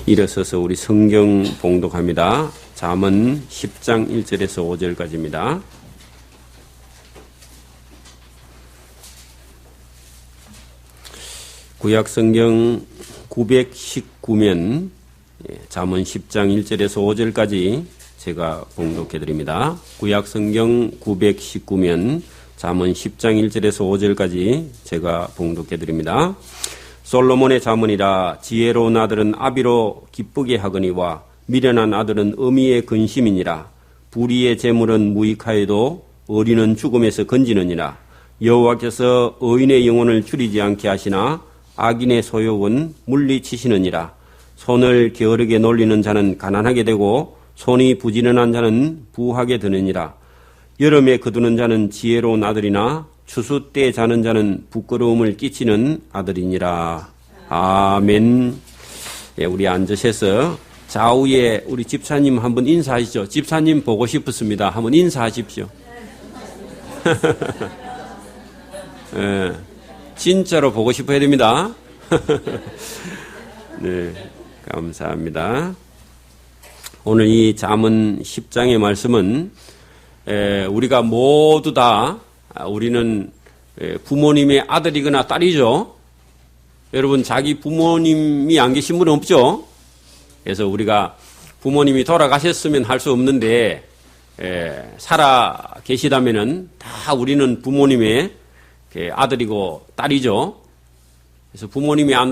일어서서 우리 성경 봉독합니다. 잠언 10장 1절에서 5절까지입니다. 구약 성경 919면 잠언 10장 1절에서 5절까지 제가 봉독해 드립니다. 구약 성경 919면 잠언 10장 1절에서 5절까지 제가 봉독해 드립니다. 솔로몬의 잠언이라 지혜로운 아들은 아비로 기쁘게 하거니와 미련한 아들은 어미의 근심이니라. 불의의 재물은 무익하여도 어리는 죽음에서 건지느니라. 여호와께서 의인의 영혼을 줄이지 않게 하시나 악인의 소욕은 물리치시느니라. 손을 게으르게 놀리는 자는 가난하게 되고 손이 부지런한 자는 부하게 되느니라. 여름에 거두는 자는 지혜로운 아들이나 추수 때 자는 자는 부끄러움을 끼치는 아들이니라. 아멘. 예, 우리 앉으셔서 좌우에 우리 집사님 한번 인사하시죠. 집사님 보고 싶었습니다. 한번 인사하십시오. 예, 진짜로 보고 싶어야 됩니다. 네, 감사합니다. 오늘 이 잠언 10장의 말씀은 우리가 모두 다 우리는 부모님의 아들이거나 딸이죠. 여러분 자기 부모님이 안 계신 분은 없죠. 그래서 우리가 부모님이 돌아가셨으면 할 수 없는데 살아 계시다면은 다 우리는 부모님의 아들이고 딸이죠. 그래서 부모님이 안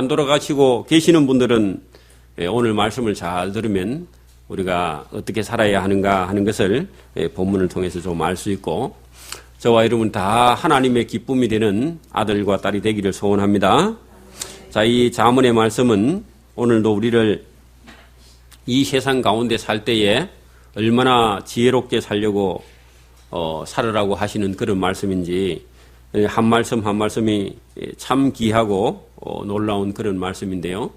돌아가시고 계시는 분들은 오늘 말씀을 잘 들으면 우리가 어떻게 살아야 하는가 하는 것을 본문을 통해서 좀 알 수 있고, 저와 여러분 다 하나님의 기쁨이 되는 아들과 딸이 되기를 소원합니다. 자, 이 잠언의 말씀은 오늘도 우리를 이 세상 가운데 살 때에 얼마나 지혜롭게 살려고 살으라고 하시는 그런 말씀인지, 한 말씀 한 말씀이 참 귀하고 놀라운 그런 말씀인데요.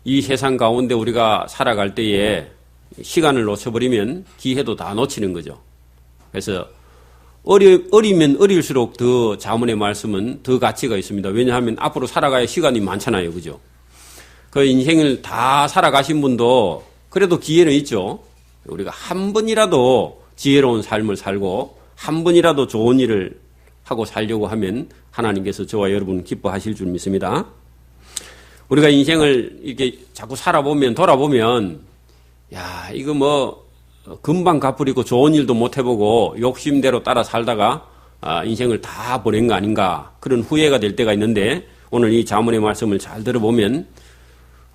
이 세상 가운데 우리가 살아갈 때에 시간을 놓쳐버리면 기회도 다 놓치는 거죠. 그래서 어리면 어릴수록 더 잠언의 말씀은 더 가치가 있습니다. 왜냐하면 앞으로 살아가야 시간이 많잖아요. 그죠? 그 인생을 다 살아가신 분도 그래도 기회는 있죠. 우리가 한 번이라도 지혜로운 삶을 살고 한 번이라도 좋은 일을 하고 살려고 하면 하나님께서 저와 여러분 기뻐하실 줄 믿습니다. 우리가 인생을 이렇게 자꾸 살아보면, 돌아보면, 야, 이거 뭐, 금방 갚으리고 좋은 일도 못 해보고 욕심대로 따라 살다가 인생을 다 보낸 거 아닌가, 그런 후회가 될 때가 있는데, 오늘 이 잠언의 말씀을 잘 들어보면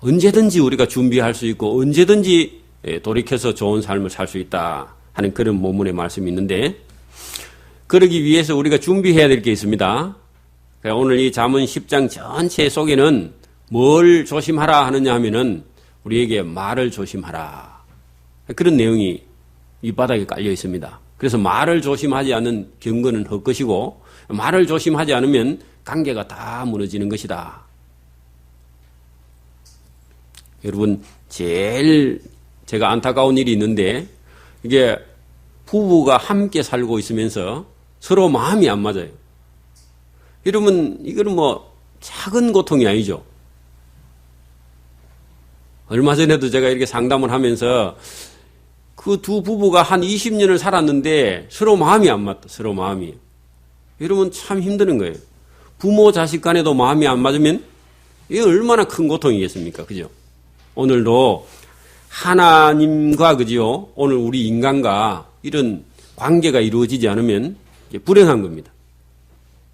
언제든지 우리가 준비할 수 있고 언제든지 돌이켜서 좋은 삶을 살 수 있다 하는 그런 본문의 말씀이 있는데, 그러기 위해서 우리가 준비해야 될 게 있습니다. 오늘 이 잠언 10장 전체 속에는 뭘 조심하라 하느냐 하면은 우리에게 말을 조심하라, 그런 내용이 이 바닥에 깔려 있습니다. 그래서 말을 조심하지 않는 경건은 헛것이고 말을 조심하지 않으면 관계가 다 무너지는 것이다. 여러분, 제일 제가 안타까운 일이 있는데, 이게 부부가 함께 살고 있으면서 서로 마음이 안 맞아요. 여러분, 이거는 뭐 작은 고통이 아니죠. 얼마 전에도 제가 이렇게 상담을 하면서 그 두 부부가 한 20년을 살았는데 서로 마음이 안 맞다. 서로 마음이. 여러분, 참 힘드는 거예요. 부모 자식 간에도 마음이 안 맞으면 이게 얼마나 큰 고통이겠습니까? 그죠? 오늘도 하나님과, 그죠? 오늘 우리 인간과 이런 관계가 이루어지지 않으면 불행한 겁니다.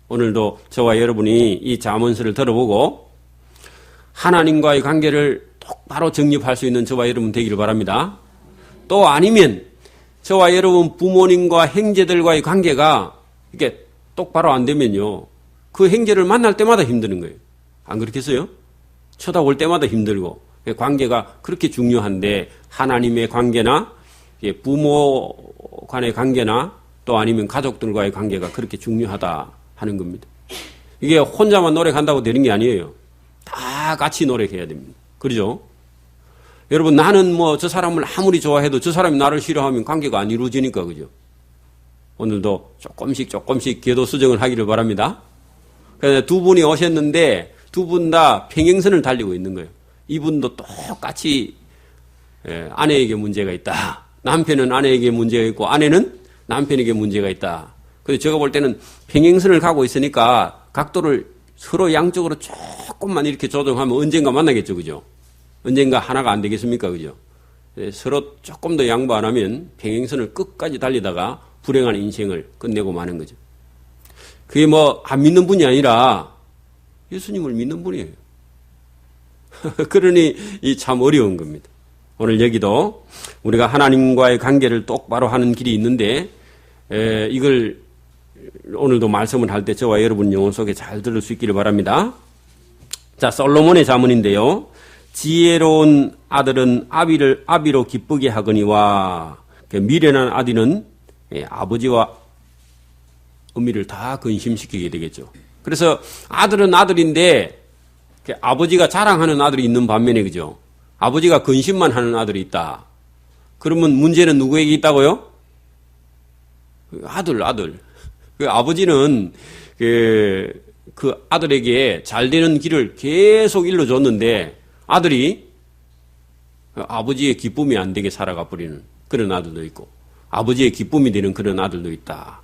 오늘도 저와 여러분이 이 잠언서를 들어보고 하나님과의 관계를 똑바로 정립할 수 있는 저와 여러분 되기를 바랍니다. 또 아니면 저와 여러분 부모님과 형제들과의 관계가 이렇게 똑바로 안 되면요, 그 형제를 만날 때마다 힘드는 거예요. 안 그렇겠어요? 쳐다볼 때마다 힘들고. 관계가 그렇게 중요한데 하나님의 관계나 부모 간의 관계나 또 아니면 가족들과의 관계가 그렇게 중요하다 하는 겁니다. 이게 혼자만 노력한다고 되는 게 아니에요. 다 같이 노력해야 됩니다. 그러죠? 여러분, 나는 뭐 저 사람을 아무리 좋아해도 저 사람이 나를 싫어하면 관계가 안 이루어지니까, 그죠? 오늘도 조금씩 기도 수정을 하기를 바랍니다. 그래서 두 분이 오셨는데 두 분 다 평행선을 달리고 있는 거예요. 이분도 똑같이 아내에게 문제가 있다. 남편은 아내에게 문제가 있고 아내는 남편에게 문제가 있다. 그래서 제가 볼 때는 평행선을 가고 있으니까 각도를 서로 양쪽으로 조금만 이렇게 조정하면 언젠가 만나겠죠. 그죠? 언젠가 하나가 안 되겠습니까? 그죠? 서로 조금 더 양보 안 하면 평행선을 끝까지 달리다가 불행한 인생을 끝내고 마는 거죠. 그게 뭐 안 믿는 분이 아니라 예수님을 믿는 분이에요. 그러니 이 참 어려운 겁니다. 오늘 여기도 우리가 하나님과의 관계를 똑바로 하는 길이 있는데 이걸 오늘도 말씀을 할 때 저와 여러분 영혼 속에 잘 들을 수 있기를 바랍니다. 자, 솔로몬의 자문인데요. 지혜로운 아들은 아비로 기쁘게 하거니와 미련한 아들은 아버지와 어미를 다 근심시키게 되겠죠. 그래서 아들은 아들인데 아버지가 자랑하는 아들이 있는 반면에 그죠? 아버지가 근심만 하는 아들이 있다. 그러면 문제는 누구에게 있다고요? 아들. 그 아버지는 그 아들에게 잘 되는 길을 계속 일러줬는데 아들이 아버지의 기쁨이 안 되게 살아가 버리는 그런 아들도 있고 아버지의 기쁨이 되는 그런 아들도 있다.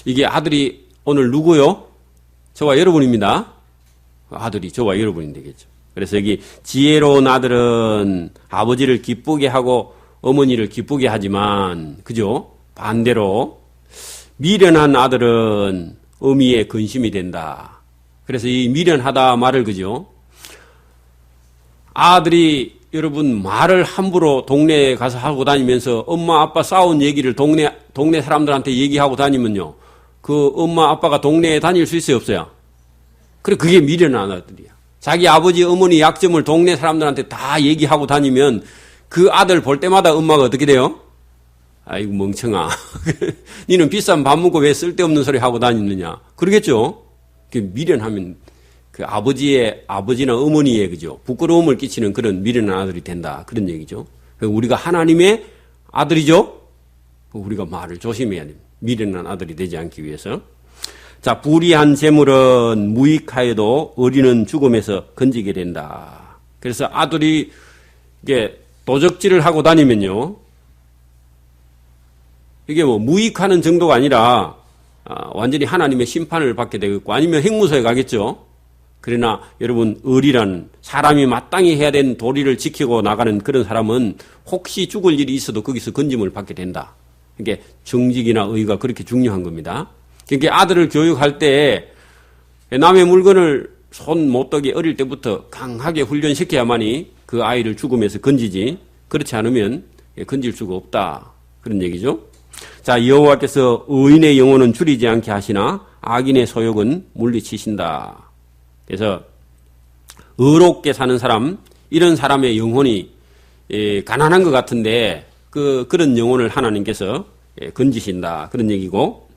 이게 아들이 오늘 누구요? 저와 여러분입니다. 아들이 저와 여러분이 되겠죠. 그래서 여기 지혜로운 아들은 아버지를 기쁘게 하고 어머니를 기쁘게 하지만 그죠? 반대로 미련한 아들은 어미의 근심이 된다. 그래서 이 미련하다 말을 그죠? 아들이 여러분 말을 함부로 동네에 가서 하고 다니면서 엄마 아빠 싸운 얘기를 동네 사람들한테 얘기하고 다니면요. 그 엄마 아빠가 동네에 다닐 수 있어요 없어요? 그래 그게 미련한 아들이야. 자기 아버지 어머니 약점을 동네 사람들한테 다 얘기하고 다니면 그 아들 볼 때마다 엄마가 어떻게 돼요? 아이고 멍청아. 니는 비싼 밥 먹고 왜 쓸데없는 소리 하고 다니느냐. 그러겠죠? 미련하면 그 아버지나 어머니의 그죠? 부끄러움을 끼치는 그런 미련한 아들이 된다. 그런 얘기죠. 우리가 하나님의 아들이죠? 우리가 말을 조심해야 됩니다. 미련한 아들이 되지 않기 위해서. 자, 불의한 재물은 무익하여도 어리는 죽음에서 건지게 된다. 그래서 아들이 이게 도적질을 하고 다니면요. 이게 뭐 무익하는 정도가 아니라 완전히 하나님의 심판을 받게 되겠고 아니면 형무소에 가겠죠. 그러나 여러분 의리란 사람이 마땅히 해야 되는 도리를 지키고 나가는 그런 사람은 혹시 죽을 일이 있어도 거기서 건짐을 받게 된다. 이게 정직이나 의가 그렇게 중요한 겁니다. 그러니까 아들을 교육할 때 남의 물건을 손 못 대게 어릴 때부터 강하게 훈련시켜야만이 그 아이를 죽음에서 건지지 그렇지 않으면 건질 수가 없다. 그런 얘기죠. 자, 여호와께서 의인의 영혼은 줄이지 않게 하시나 악인의 소욕은 물리치신다. 그래서 의롭게 사는 사람, 이런 사람의 영혼이 가난한 것 같은데 그런 영혼을 하나님께서 건지신다. 그런 얘기고.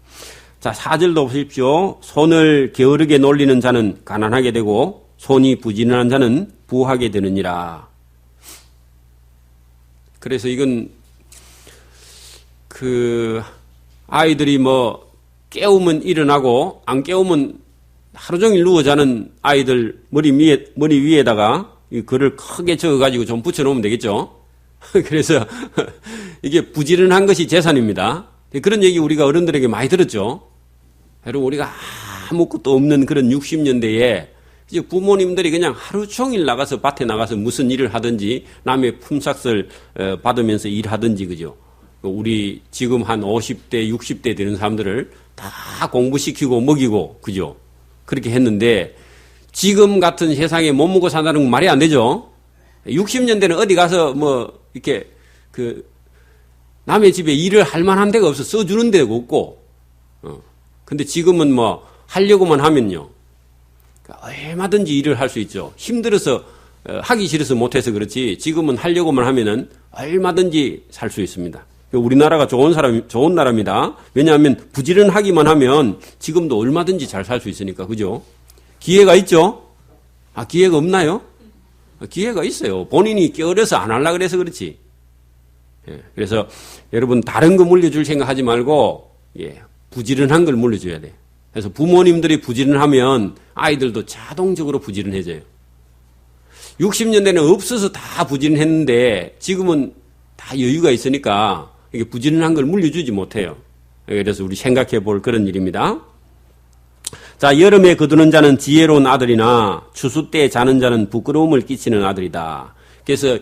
자, 4절도 보십시오. 손을 게으르게 놀리는 자는 가난하게 되고 손이 부지런한 자는 부하게 되느니라. 그래서 이건 아이들이 뭐 깨우면 일어나고 안 깨우면 하루 종일 누워 자는 아이들 머리 위에다가 이 글을 크게 적어가지고 좀 붙여놓으면 되겠죠. 그래서 이게 부지런한 것이 재산입니다. 그런 얘기 우리가 어른들에게 많이 들었죠. 여러분 우리가 아무것도 없는 그런 60년대에 이제 부모님들이 그냥 하루 종일 나가서 밭에 나가서 무슨 일을 하든지 남의 품삯을 받으면서 일하든지 그죠. 우리 지금 한 50대, 60대 되는 사람들을 다 공부시키고 먹이고 그죠. 그렇게 했는데 지금 같은 세상에 못 먹고 산다는 건 말이 안 되죠. 60년대는 어디 가서 뭐 이렇게 남의 집에 일을 할 만한 데가 없어 써주는 데가 없고 근데 지금은 뭐 하려고만 하면요. 얼마든지 일을 할 수 있죠. 힘들어서 하기 싫어서 못해서 그렇지 지금은 하려고만 하면은 얼마든지 살 수 있습니다. 우리나라가 좋은 나라입니다. 왜냐하면 부지런하기만 하면 지금도 얼마든지 잘 살 수 있으니까 그죠? 기회가 있죠? 기회가 없나요? 기회가 있어요. 본인이 게으러서 안 하려고 그래서 그렇지. 그래서 여러분 다른 거 물려줄 생각하지 말고 부지런한 걸 물려줘야 돼. 그래서 부모님들이 부지런하면 아이들도 자동적으로 부지런해져요. 60년대는 없어서 다 부진했는데 지금은 다 여유가 있으니까 이게 부진한 걸 물려주지 못해요. 그래서 우리 생각해 볼 그런 일입니다. 자, 여름에 거두는 자는 지혜로운 아들이나 추수 때 자는 자는 부끄러움을 끼치는 아들이다. 그래서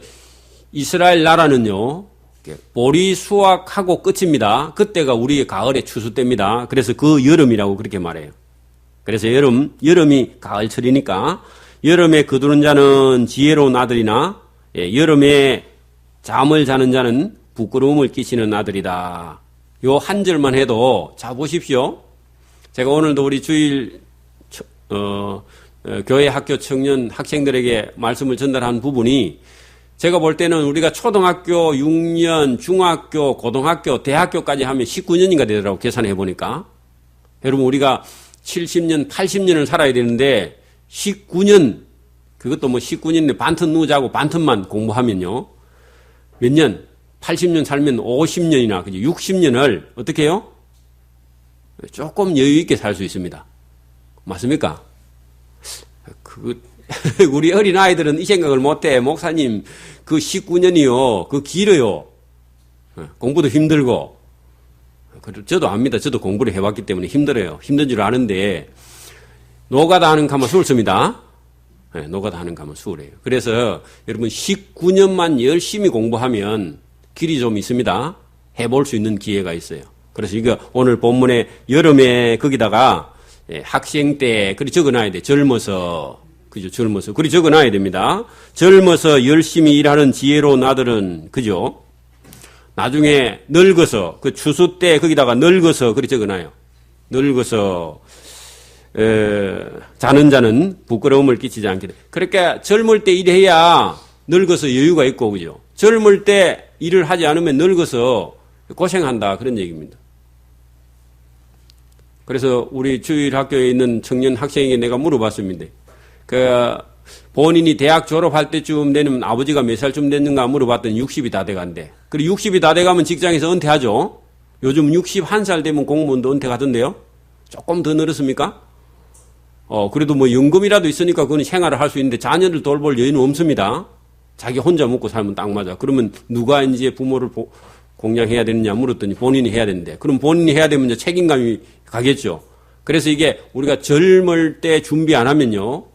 이스라엘 나라는요, 보리 수확하고 끝입니다. 그때가 우리의 가을의 추수 때입니다. 그래서 그 여름이라고 그렇게 말해요. 그래서 여름이 가을철이니까 여름에 거두는 자는 지혜로운 아들이나 여름에 잠을 자는 자는 부끄러움을 끼치는 아들이다. 요 한 절만 해도 자 보십시오. 제가 오늘도 우리 주일 교회 학교 청년 학생들에게 말씀을 전달한 부분이 제가 볼 때는 우리가 초등학교 6년, 중학교, 고등학교, 대학교까지 하면 19년인가 되더라고 계산해 보니까. 여러분 우리가 70년, 80년을 살아야 되는데 19년, 그것도 뭐 19년에 반틈 누자고 반틈만 공부하면요. 몇 년? 80년 살면 50년이나 60년을 어떻게 해요? 조금 여유 있게 살 수 있습니다. 맞습니까? 우리 어린아이들은 이 생각을 못해. 목사님, 그 19년이요. 그 길어요. 공부도 힘들고. 저도 압니다. 저도 공부를 해왔기 때문에 힘들어요. 힘든 줄 아는데, 노가다 하는 가면 수월습니다. 노가다 하는 가면 수월해요. 그래서 여러분 19년만 열심히 공부하면 길이 좀 있습니다. 해볼 수 있는 기회가 있어요. 그래서 이거 오늘 본문에 여름에 거기다가 학생 때 그리 적어놔야 돼. 젊어서. 그죠? 젊어서. 그리 적어놔야 됩니다. 젊어서 열심히 일하는 지혜로운 아들은, 그죠? 나중에 늙어서, 그 추수 때 거기다가 늙어서 그리 적어놔요. 늙어서, 자는 자는 부끄러움을 끼치지 않게 돼. 그러니까 젊을 때 일해야 늙어서 여유가 있고, 그죠? 젊을 때 일을 하지 않으면 늙어서 고생한다. 그런 얘기입니다. 그래서 우리 주일 학교에 있는 청년 학생에게 내가 물어봤습니다. 본인이 대학 졸업할 때쯤 되면 아버지가 몇 살쯤 됐는가 물어봤더니 60이 다 돼간대. 그리고 60이 다 돼가면 직장에서 은퇴하죠. 요즘 61살 되면 공무원도 은퇴 가던데요. 조금 더 늘었습니까? 그래도 뭐 연금이라도 있으니까 그건 생활을 할 수 있는데 자녀를 돌볼 여유는 없습니다. 자기 혼자 먹고 살면 딱 맞아. 그러면 누가 이제 부모를 공양해야 되느냐 물었더니 본인이 해야 되는데. 그럼 본인이 해야 되면 이제 책임감이 가겠죠. 그래서 이게 우리가 젊을 때 준비 안 하면요.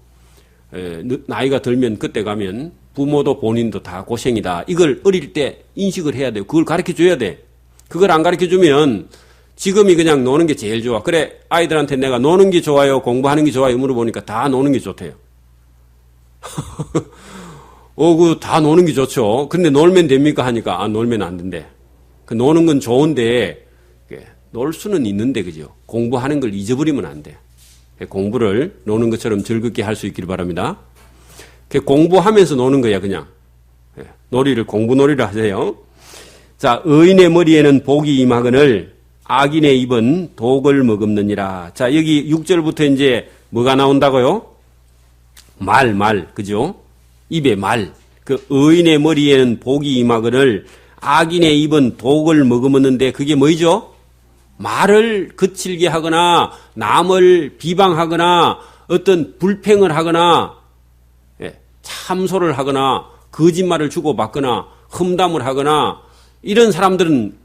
나이가 들면 그때 가면 부모도 본인도 다 고생이다. 이걸 어릴 때 인식을 해야 돼요. 그걸 가르쳐 줘야 돼. 그걸 안 가르쳐 주면 지금이 그냥 노는 게 제일 좋아. 그래 아이들한테 내가 노는 게 좋아요, 공부하는 게 좋아요 물어보니까 다 노는 게 좋대요. 다 노는 게 좋죠. 근데 놀면 됩니까 하니까 놀면 안 된대. 그 노는 건 좋은데 놀 수는 있는데 그죠. 공부하는 걸 잊어버리면 안 돼. 공부를 노는 것처럼 즐겁게 할 수 있기를 바랍니다. 공부하면서 노는 거야 그냥. 공부놀이를 하세요. 자, 의인의 머리에는 복이 임하거늘 악인의 입은 독을 머금느니라. 자, 여기 6절부터 이제 뭐가 나온다고요? 말, 그죠? 입에 말. 그 의인의 머리에는 복이 임하거늘 악인의 입은 독을 머금었는데 그게 뭐죠? 말을 거칠게 하거나 남을 비방하거나 어떤 불평을 하거나 참소를 하거나 거짓말을 주고받거나 험담을 하거나 이런 사람들은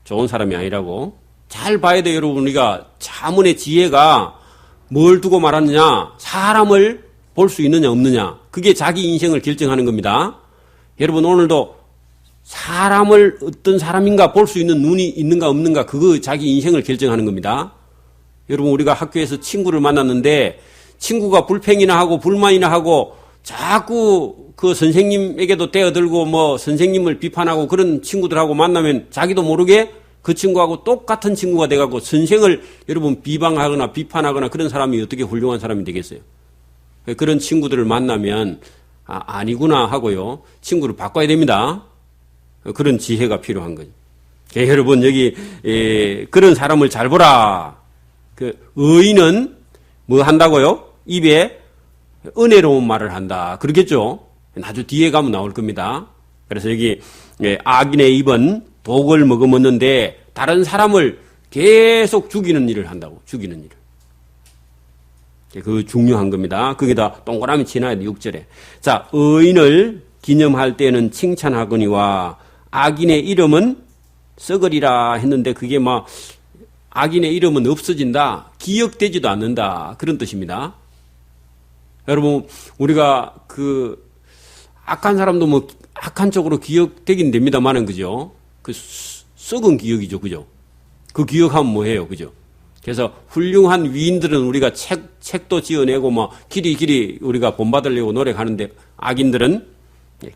좋은 사람이 아니라고. 잘 봐야 돼요 여러분. 우리가 자문의 지혜가 뭘 두고 말하느냐, 사람을 볼 수 있느냐 없느냐, 그게 자기 인생을 결정하는 겁니다. 여러분 오늘도 사람을 어떤 사람인가 볼 수 있는 눈이 있는가 없는가, 그거 자기 인생을 결정하는 겁니다. 여러분 우리가 학교에서 친구를 만났는데 친구가 불평이나 하고 불만이나 하고 자꾸 그 선생님에게도 떼어들고 뭐 선생님을 비판하고 그런 친구들하고 만나면 자기도 모르게 그 친구하고 똑같은 친구가 돼가고 선생을 여러분 비방하거나 비판하거나 그런 사람이 어떻게 훌륭한 사람이 되겠어요? 그런 친구들을 만나면 아니구나 하고요. 친구를 바꿔야 됩니다. 그런 지혜가 필요한 거죠. 여러분 여기 그런 사람을 잘 보라. 그 의인은 뭐 한다고요? 입에 은혜로운 말을 한다. 그러겠죠? 아주 뒤에 가면 나올 겁니다. 그래서 여기 악인의 입은 독을 머금었는데 다른 사람을 계속 죽이는 일을 한다고. 죽이는 일을. 그 중요한 겁니다. 거기다 동그라미 치놔야 돼, 6절에. 자, 의인을 기념할 때는 칭찬하거니와 악인의 이름은 썩으리라 했는데 그게 막 악인의 이름은 없어진다, 기억되지도 않는다, 그런 뜻입니다. 여러분, 우리가 그 악한 사람도 뭐 악한 쪽으로 기억되긴 됩니다만은, 그죠? 그 썩은 기억이죠, 그죠? 그 기억하면 뭐해요, 그죠? 그래서 훌륭한 위인들은 우리가 책도 지어내고 뭐 길이 우리가 본받으려고 노력하는데 악인들은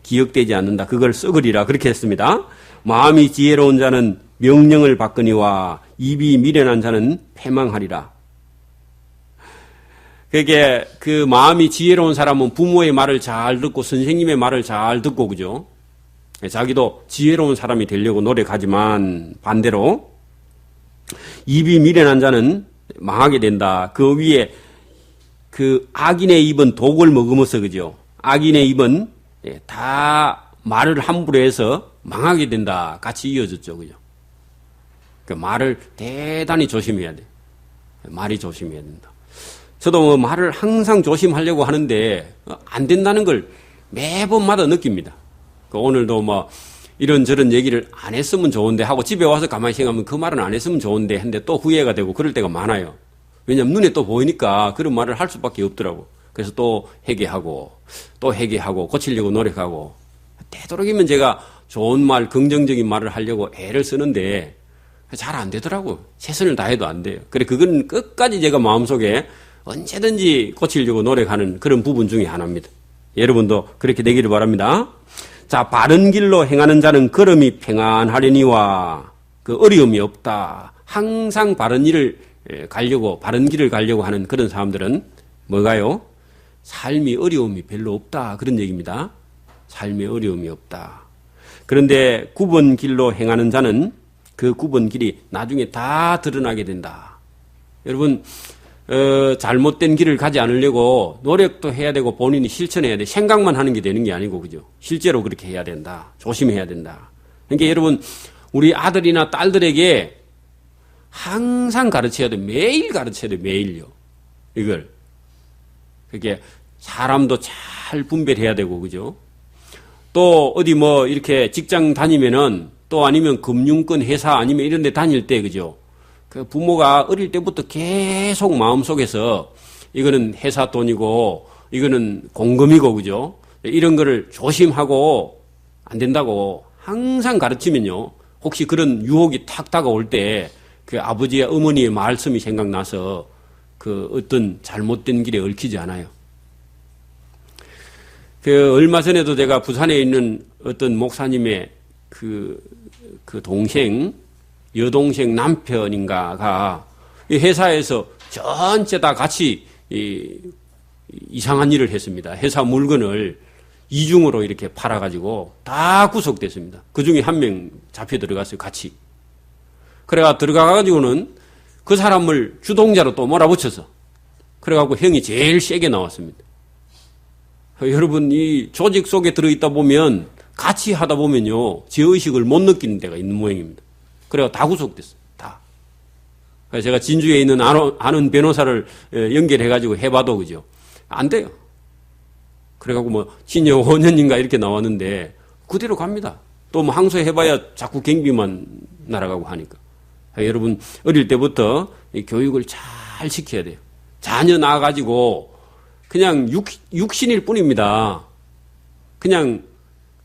기억되지 않는다. 그걸 썩으리라. 그렇게 했습니다. 마음이 지혜로운 자는 명령을 받거니와 입이 미련한 자는 패망하리라. 그게 그 마음이 지혜로운 사람은 부모의 말을 잘 듣고 선생님의 말을 잘 듣고, 그죠? 자기도 지혜로운 사람이 되려고 노력하지만 반대로 입이 미련한 자는 망하게 된다. 그 위에 그 악인의 입은 독을 머금어서, 그죠? 악인의 입은 다 말을 함부로 해서 망하게 된다. 같이 이어졌죠, 그죠? 그 말을 대단히 조심해야 돼. 말이 조심해야 된다. 저도 뭐 말을 항상 조심하려고 하는데 안 된다는 걸 매번마다 느낍니다. 오늘도 뭐 이런저런 얘기를 안 했으면 좋은데 하고 집에 와서 가만히 생각하면 그 말은 안 했으면 좋은데 했는데 또 후회가 되고 그럴 때가 많아요. 왜냐하면 눈에 또 보이니까 그런 말을 할 수밖에 없더라고. 그래서 또 회개하고 고치려고 노력하고, 되도록이면 제가 좋은 말, 긍정적인 말을 하려고 애를 쓰는데 잘 안 되더라고. 최선을 다해도 안 돼요. 그래, 그건 끝까지 제가 마음속에 언제든지 고치려고 노력하는 그런 부분 중에 하나입니다. 여러분도 그렇게 되기를 바랍니다. 자, 바른 길로 행하는 자는 걸음이 평안하려니와 그 어려움이 없다. 항상 바른 길을 가려고 하는 그런 사람들은 뭐가요? 삶이 어려움이 별로 없다. 그런 얘기입니다. 삶에 어려움이 없다. 그런데 굽은 길로 행하는 자는 그 굽은 길이 나중에 다 드러나게 된다. 여러분, 잘못된 길을 가지 않으려고 노력도 해야 되고 본인이 실천해야 돼. 생각만 하는 게 되는 게 아니고, 그죠? 실제로 그렇게 해야 된다. 조심해야 된다. 그러니까 여러분, 우리 아들이나 딸들에게 항상 가르쳐야 돼. 매일 가르쳐야 돼. 매일요. 이걸. 그게 사람도 잘 분별해야 되고, 그죠? 또 어디 뭐 이렇게 직장 다니면은, 또 아니면 금융권 회사 아니면 이런 데 다닐 때, 그죠? 그 부모가 어릴 때부터 계속 마음속에서 이거는 회사 돈이고 이거는 공금이고, 그죠? 이런 거를 조심하고 안 된다고 항상 가르치면요, 혹시 그런 유혹이 탁 다가올 때 그 아버지와 어머니의 말씀이 생각나서 그 어떤 잘못된 길에 얽히지 않아요. 그 얼마 전에도 제가 부산에 있는 어떤 목사님의 그 동생, 여동생 남편인가가 이 회사에서 전체 다 같이 이상한 일을 했습니다. 회사 물건을 이중으로 이렇게 팔아가지고 다 구속됐습니다. 그 중에 한 명 잡혀 들어갔어요, 같이. 그래가 들어가가지고는 그 사람을 주동자로 또 몰아붙여서, 그래갖고 형이 제일 세게 나왔습니다. 여러분, 이 조직 속에 들어있다 보면 같이 하다 보면요, 죄의식을 못 느끼는 데가 있는 모양입니다. 그래가 다 구속됐어요. 다. 그래서 제가 진주에 있는 아는 변호사를 연결해가지고 해봐도, 그죠? 안 돼요. 그래갖고 뭐, 징역 5년인가 이렇게 나왔는데, 그대로 갑니다. 또 뭐 항소해봐야 자꾸 경비만 날아가고 하니까. 여러분, 어릴 때부터 교육을 잘 시켜야 돼요. 자녀 낳아가지고, 그냥 육신일 뿐입니다. 그냥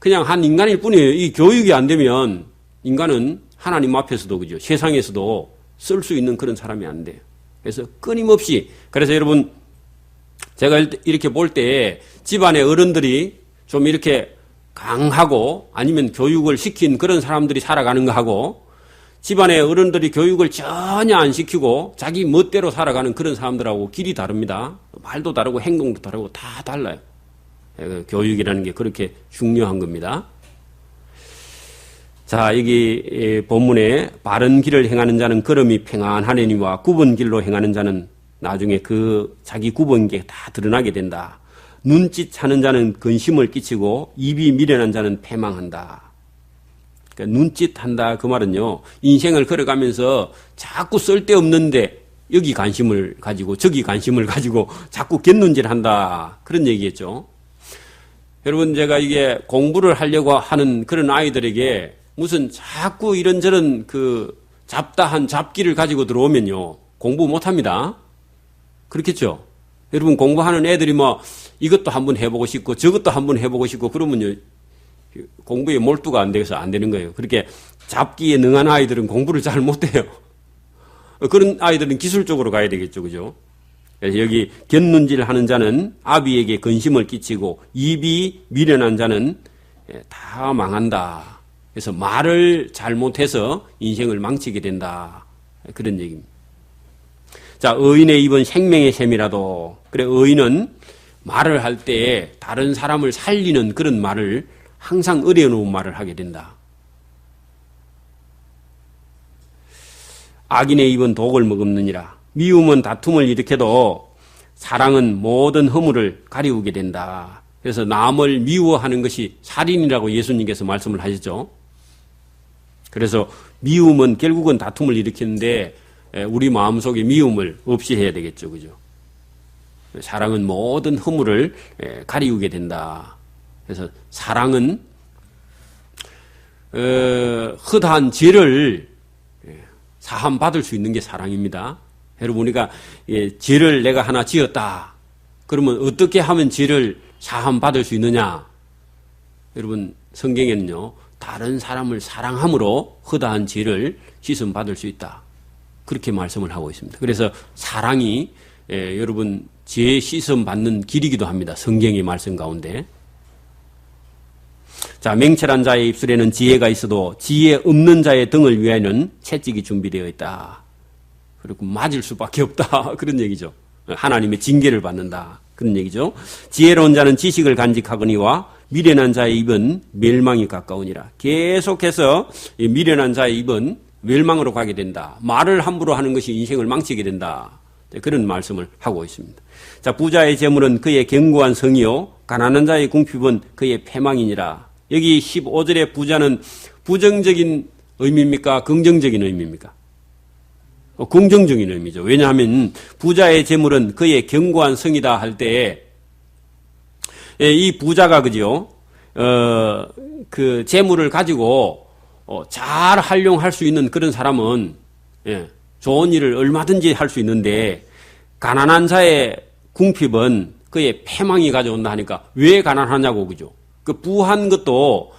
한 인간일 뿐이에요. 이 교육이 안 되면 인간은 하나님 앞에서도, 그죠? 세상에서도 쓸 수 있는 그런 사람이 안 돼요. 그래서 끊임없이, 그래서 여러분, 제가 이렇게 볼 때 집안의 어른들이 좀 이렇게 강하고 아니면 교육을 시킨 그런 사람들이 살아가는 거 하고, 집안의 어른들이 교육을 전혀 안 시키고 자기 멋대로 살아가는 그런 사람들하고 길이 다릅니다. 말도 다르고 행동도 다르고 다 달라요. 교육이라는 게 그렇게 중요한 겁니다. 자, 여기 본문에 바른 길을 행하는 자는 걸음이 평안하려니와 굽은 길로 행하는 자는 나중에 그 자기 굽은 게 다 드러나게 된다. 눈짓하는 자는 근심을 끼치고 입이 미련한 자는 패망한다. 그러니까 눈짓한다 그 말은요, 인생을 걸어가면서 자꾸 쓸데없는데 여기 관심을 가지고 저기 관심을 가지고 자꾸 곁눈질한다. 그런 얘기겠죠. 여러분, 제가 이게 공부를 하려고 하는 그런 아이들에게 무슨 자꾸 이런저런 그 잡다한 잡기를 가지고 들어오면요, 공부 못 합니다. 그렇겠죠? 여러분, 공부하는 애들이 뭐 이것도 한번 해보고 싶고 저것도 한번 해보고 싶고 그러면요, 공부에 몰두가 안 돼서 안 되는 거예요. 그렇게 잡기에 능한 아이들은 공부를 잘 못해요. 그런 아이들은 기술적으로 가야 되겠죠. 그죠? 그래서 여기 곁눈질 하는 자는 아비에게 근심을 끼치고 입이 미련한 자는 다 망한다. 그래서 말을 잘못해서 인생을 망치게 된다. 그런 얘기입니다. 자, 의인의 입은 생명의 샘이라도. 그래, 의인은 말을 할 때 다른 사람을 살리는 그런 말을 항상 어려놓은 말을 하게 된다. 악인의 입은 독을 머금느니라. 미움은 다툼을 일으켜도 사랑은 모든 허물을 가리우게 된다. 그래서 남을 미워하는 것이 살인이라고 예수님께서 말씀을 하셨죠. 그래서 미움은 결국은 다툼을 일으키는데 우리 마음속에 미움을 없이 해야 되겠죠. 그죠? 사랑은 모든 허물을 가리우게 된다. 그래서 사랑은 허다한 죄를 사함받을 수 있는 게 사랑입니다. 여러분, 우리가 죄를 내가 하나 지었다. 그러면 어떻게 하면 죄를 사함받을 수 있느냐? 여러분, 성경에는요, 다른 사람을 사랑함으로 허다한 죄를 씻음받을 수 있다. 그렇게 말씀을 하고 있습니다. 그래서 사랑이 여러분 죄 씻음받는 길이기도 합니다. 성경의 말씀 가운데. 자, 맹철한 자의 입술에는 지혜가 있어도 지혜 없는 자의 등을 위하여는 채찍이 준비되어 있다. 그리고 맞을 수밖에 없다. 그런 얘기죠. 하나님의 징계를 받는다. 그런 얘기죠. 지혜로운 자는 지식을 간직하거니와 미련한 자의 입은 멸망이 가까우니라. 계속해서 미련한 자의 입은 멸망으로 가게 된다. 말을 함부로 하는 것이 인생을 망치게 된다. 그런 말씀을 하고 있습니다. 자, 부자의 재물은 그의 견고한 성이요 가난한 자의 궁핍은 그의 패망이니라. 여기 15절의 부자는 부정적인 의미입니까? 긍정적인 의미입니까? 긍정적인 의미죠. 왜냐하면 부자의 재물은 그의 견고한 성이다 할 때 이 부자가 그죠? 그 재물을 가지고 잘 활용할 수 있는 그런 사람은 좋은 일을 얼마든지 할 수 있는데 가난한 자의 궁핍은 그의 패망이 가져온다 하니까 왜 가난하냐고 그죠? 그 부한 것도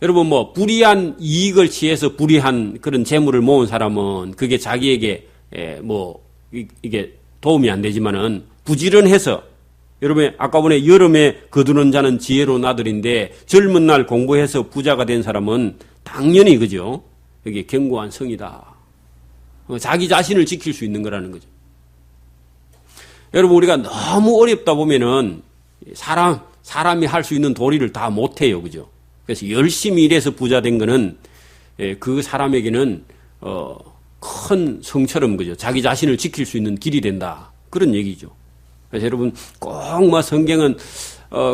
여러분 뭐 불이한 이익을 취해서 불이한 그런 재물을 모은 사람은 그게 자기에게 뭐 이게 도움이 안 되지만은 부지런해서 여러분 아까 보네 여름에 거두는 자는 지혜로운 아들인데 젊은 날 공부해서 부자가 된 사람은 당연히 그죠? 이게 견고한 성이다. 자기 자신을 지킬 수 있는 거라는 거죠. 여러분 우리가 너무 어렵다 보면은 사람이 할 수 있는 도리를 다 못해요. 그죠? 그래서 열심히 일해서 부자 된 거는 그 사람에게는 큰 성처럼 그죠? 자기 자신을 지킬 수 있는 길이 된다. 그런 얘기죠. 그래서 여러분 꼭 뭐 성경은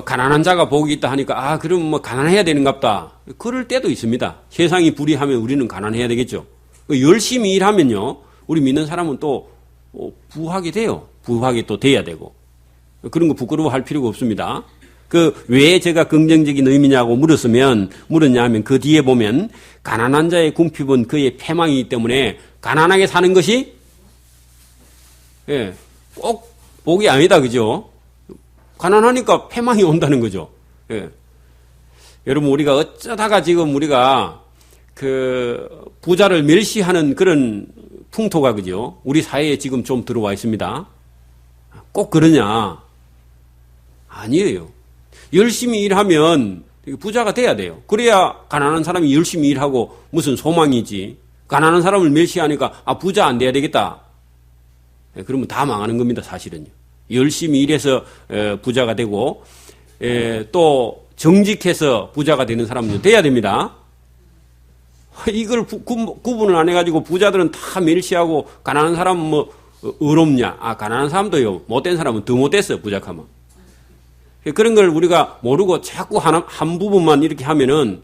가난한 자가 복이 있다 하니까 그럼 뭐 가난해야 되는갑다. 그럴 때도 있습니다. 세상이 불이하면 우리는 가난해야 되겠죠. 열심히 일하면요 우리 믿는 사람은 또 부하게 돼요. 부하게 또 돼야 되고 그런 거 부끄러워할 필요가 없습니다. 왜 제가 긍정적인 의미냐고 물었냐 하면 그 뒤에 보면 가난한 자의 궁핍은 그의 패망이기 때문에 가난하게 사는 것이 꼭 복이 아니다. 그죠? 가난하니까 패망이 온다는 거죠. 여러분 우리가 어쩌다가 지금 우리가 그 부자를 멸시하는 그런 풍토가 그죠? 우리 사회에 지금 좀 들어와 있습니다. 꼭 그러냐? 아니에요. 열심히 일하면 부자가 돼야 돼요. 그래야 가난한 사람이 열심히 일하고 무슨 소망이지. 가난한 사람을 멸시하니까 부자 안 돼야 되겠다. 그러면 다 망하는 겁니다. 사실은요. 열심히 일해서 부자가 되고 또 정직해서 부자가 되는 사람은 돼야 됩니다. 이걸 구분을 안 해가지고 부자들은 다 멸시하고 가난한 사람은 뭐 어렵냐. 가난한 사람도요. 못된 사람은 더 못됐어요. 부족하면. 그런 걸 우리가 모르고 자꾸 한 부분만 이렇게 하면은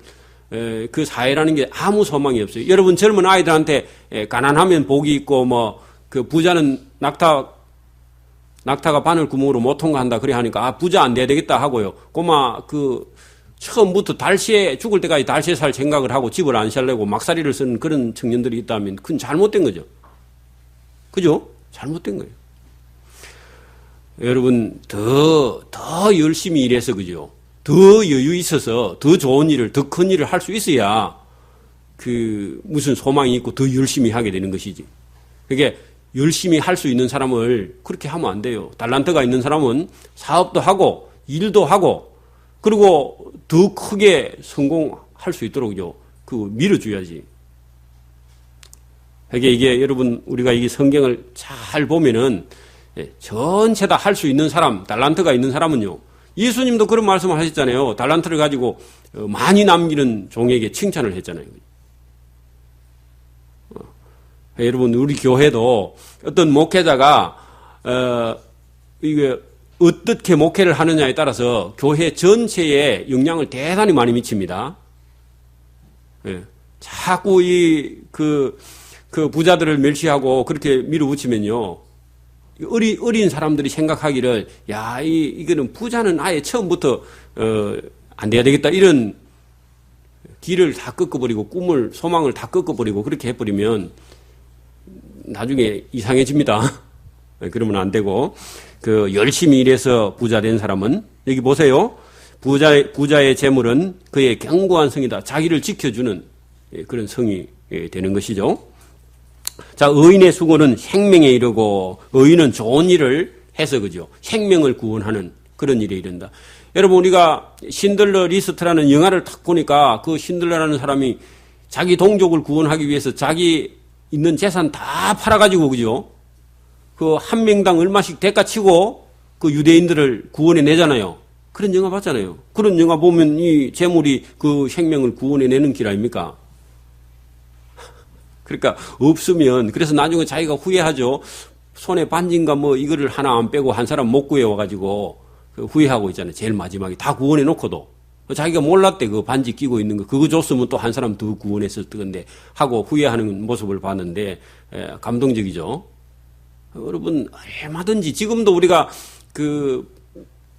그 사회라는 게 아무 소망이 없어요. 여러분 젊은 아이들한테 가난하면 복이 있고 뭐 그 부자는 낙타가 바늘 구멍으로 못 통과한다 그래 하니까 아 부자 안 돼야 되겠다 하고요. 꼬마 그 처음부터 달시에 죽을 때까지 달시에 살 생각을 하고 집을 안 살려고 막살이를 쓰는 그런 청년들이 있다면 그건 잘못된 거죠. 그죠? 잘못된 거예요. 여러분 더 열심히 일해서 그죠? 더 여유 있어서 더 좋은 일을 더 큰 일을 할 수 있어야 그 무슨 소망이 있고 더 열심히 하게 되는 것이지. 그게 열심히 할 수 있는 사람을 그렇게 하면 안 돼요. 달란트가 있는 사람은 사업도 하고 일도 하고 그리고 더 크게 성공할 수 있도록요. 그 밀어줘야지. 이게 여러분 우리가 이 성경을 잘 보면은 전체 다 할 수 있는 사람, 달란트가 있는 사람은요. 예수님도 그런 말씀을 하셨잖아요. 달란트를 가지고 많이 남기는 종에게 칭찬을 했잖아요. 여러분 우리 교회도 어떤 목회자가 이게 어떻게 목회를 하느냐에 따라서 교회 전체에 영향을 대단히 많이 미칩니다. 예. 자꾸 그 부자들을 멸시하고 그렇게 밀어붙이면요. 어린 사람들이 생각하기를, 야, 이거는 부자는 아예 처음부터, 안 돼야 되겠다. 이런 길을 다 꺾어버리고 꿈을, 소망을 다 꺾어버리고 그렇게 해버리면 나중에 이상해집니다. 그러면 안 되고. 열심히 일해서 부자 된 사람은, 여기 보세요. 부자의 재물은 그의 견고한 성이다. 자기를 지켜주는 그런 성이 되는 것이죠. 자, 의인의 수고는 생명에 이르고, 의인은 좋은 일을 해서 그죠. 생명을 구원하는 그런 일에 이른다. 여러분, 우리가 신들러 리스트라는 영화를 딱 보니까 그 신들러라는 사람이 자기 동족을 구원하기 위해서 자기 있는 재산 다 팔아가지고, 그죠. 그 한 명당 얼마씩 대가 치고 그 유대인들을 구원해 내잖아요. 그런 영화 봤잖아요. 그런 영화 보면 이 재물이 그 생명을 구원해 내는 길 아닙니까? 그러니까 없으면 그래서 나중에 자기가 후회하죠. 손에 반지인가 뭐 이거를 하나 안 빼고 한 사람 못 구해와가지고 후회하고 있잖아요. 제일 마지막에 다 구원해 놓고도 자기가 몰랐대. 그 반지 끼고 있는 거 그거 줬으면 또 한 사람 더 구원했을 텐데 하고 후회하는 모습을 봤는데 감동적이죠. 여러분 얼마든지 지금도 우리가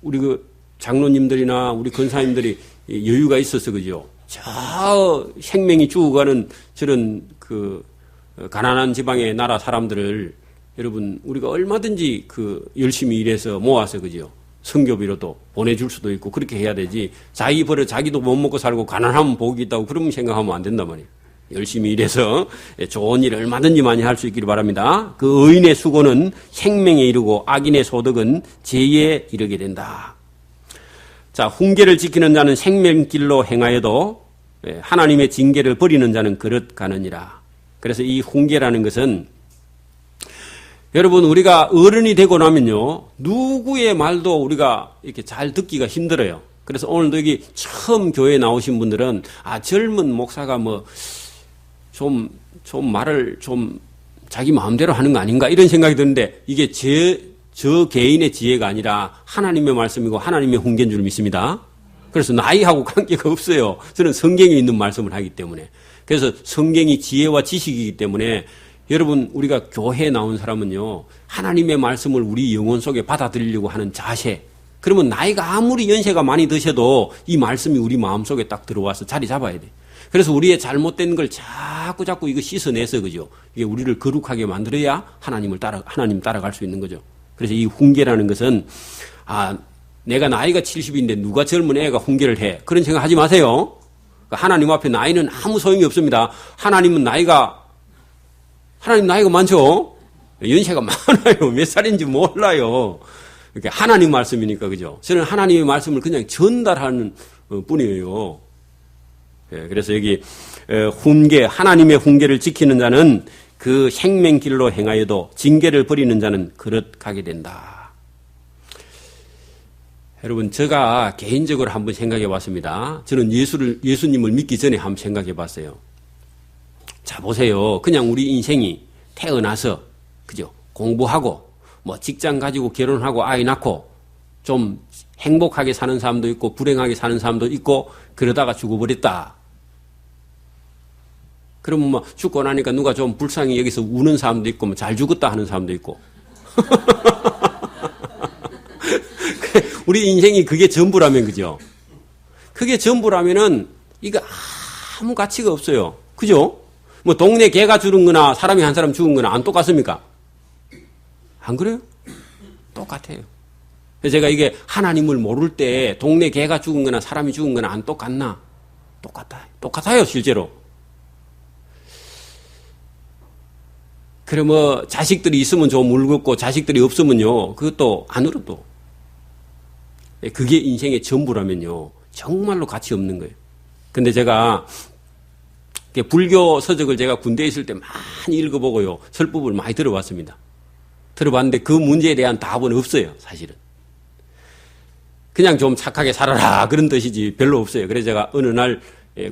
우리 장로님들이나 우리 권사님들이 여유가 있어서 그죠. 저 생명이 죽어가는 저런 가난한 지방의 나라 사람들을 여러분 우리가 얼마든지 열심히 일해서 모아서 그죠. 선교비로도 보내줄 수도 있고 그렇게 해야 되지. 자기 벌어 자기도 못 먹고 살고 가난하면 복이 있다고 그러면 생각하면 안 된단 말이에요. 열심히 일해서 좋은 일 얼마든지 많이 할 수 있기를 바랍니다. 그 의인의 수고는 생명에 이르고 악인의 소득은 죄에 이르게 된다. 자, 훈계를 지키는 자는 생명길로 행하여도 하나님의 징계를 버리는 자는 그릇 가느니라. 그래서 이 훈계라는 것은 여러분 우리가 어른이 되고 나면요. 누구의 말도 우리가 이렇게 잘 듣기가 힘들어요. 그래서 오늘도 여기 처음 교회에 나오신 분들은 젊은 목사가 좀 말을 좀 자기 마음대로 하는 거 아닌가 이런 생각이 드는데 이게 저 개인의 지혜가 아니라 하나님의 말씀이고 하나님의 훈계인 줄 믿습니다. 그래서 나이하고 관계가 없어요. 저는 성경에 있는 말씀을 하기 때문에. 그래서 성경이 지혜와 지식이기 때문에 여러분 우리가 교회에 나온 사람은요. 하나님의 말씀을 우리 영혼 속에 받아들이려고 하는 자세. 그러면 나이가 아무리 연세가 많이 드셔도 이 말씀이 우리 마음속에 딱 들어와서 자리 잡아야 돼. 그래서 우리의 잘못된 걸 자꾸 이거 씻어내서 그죠. 이게 우리를 거룩하게 만들어야 하나님 따라갈 수 있는 거죠. 그래서 이 훈계라는 것은 내가 나이가 70인데 누가 젊은 애가 훈계를 해. 그런 생각 하지 마세요. 하나님 앞에 나이는 아무 소용이 없습니다. 하나님 나이가 많죠? 연세가 많아요. 몇 살인지 몰라요. 그러니까 하나님 말씀이니까, 그죠? 저는 하나님의 말씀을 그냥 전달하는 뿐이에요. 그래서 여기, 하나님의 훈계를 지키는 자는 그 생명길로 행하여도 징계를 버리는 자는 그릇 가게 된다. 여러분, 제가 개인적으로 한번 생각해 봤습니다. 저는 예수님을 믿기 전에 한번 생각해 봤어요. 자, 보세요. 그냥 우리 인생이 태어나서, 그죠? 공부하고, 직장 가지고 결혼하고 아이 낳고, 좀 행복하게 사는 사람도 있고, 불행하게 사는 사람도 있고, 그러다가 죽어버렸다. 그러면 막 죽고 나니까 누가 좀 불쌍히 여기서 우는 사람도 있고, 뭐 잘 죽었다 하는 사람도 있고. 우리 인생이 그게 전부라면, 그죠? 그게 전부라면은, 이거 아무 가치가 없어요. 그죠? 뭐, 동네 개가 죽은 거나 사람이 한 사람 죽은 거나 안 똑같습니까? 안 그래요? 똑같아요. 그래서 제가 이게 하나님을 모를 때 동네 개가 죽은 거나 사람이 죽은 거나 안 똑같나? 똑같아요, 실제로. 그래, 뭐, 자식들이 있으면 좀 울겠고, 자식들이 없으면요, 그것도 안 울어도. 그게 인생의 전부라면요, 정말로 가치 없는 거예요. 근데 제가, 불교 서적을 제가 군대에 있을 때 많이 읽어보고요, 설법을 많이 들어봤습니다. 들어봤는데 그 문제에 대한 답은 없어요, 사실은. 그냥 좀 착하게 살아라, 그런 뜻이지 별로 없어요. 그래서 제가 어느 날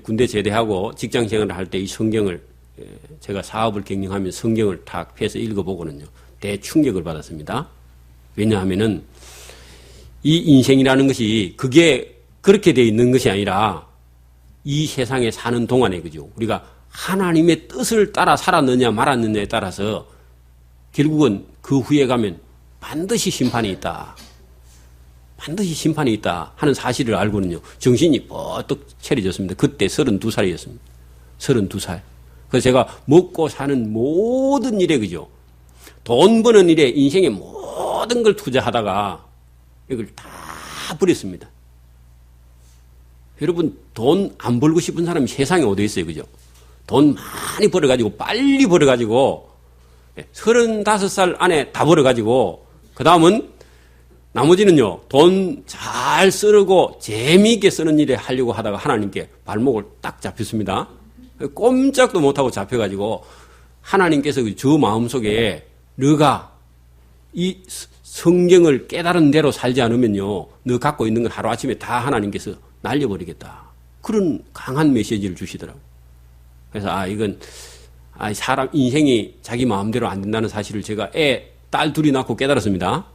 군대 제대하고 직장 생활을 할 때 이 성경을, 제가 사업을 경영하면 성경을 탁 펴서 읽어보고는요, 대충격을 받았습니다. 왜냐하면은, 이 인생이라는 것이 그게 그렇게 돼 있는 것이 아니라 이 세상에 사는 동안에, 그죠? 우리가 하나님의 뜻을 따라 살았느냐 말았느냐에 따라서 결국은 그 후에 가면 반드시 심판이 있다. 반드시 심판이 있다 하는 사실을 알고는요, 정신이 뻗떡 차려졌습니다. 그때 32살이었습니다. 32살. 그래서 제가 먹고 사는 모든 일에, 그죠? 돈 버는 일에 인생의 모든 걸 투자하다가 이걸 다 버렸습니다. 여러분, 돈 안 벌고 싶은 사람이 세상에 어디 있어요, 그죠? 돈 많이 벌어가지고, 빨리 벌어가지고, 35살 안에 다 벌어가지고, 그 다음은 나머지는요, 돈 잘 쓰고 재미있게 쓰는 일에 하려고 하다가 하나님께 발목을 딱 잡혔습니다. 꼼짝도 못하고 잡혀가지고, 하나님께서 저 마음속에 너가 이 성경을 깨달은 대로 살지 않으면요, 너 갖고 있는 건 하루아침에 다 하나님께서 날려버리겠다. 그런 강한 메시지를 주시더라고요. 그래서 이건 사람 인생이 자기 마음대로 안 된다는 사실을 제가 딸 둘이 낳고 깨달았습니다.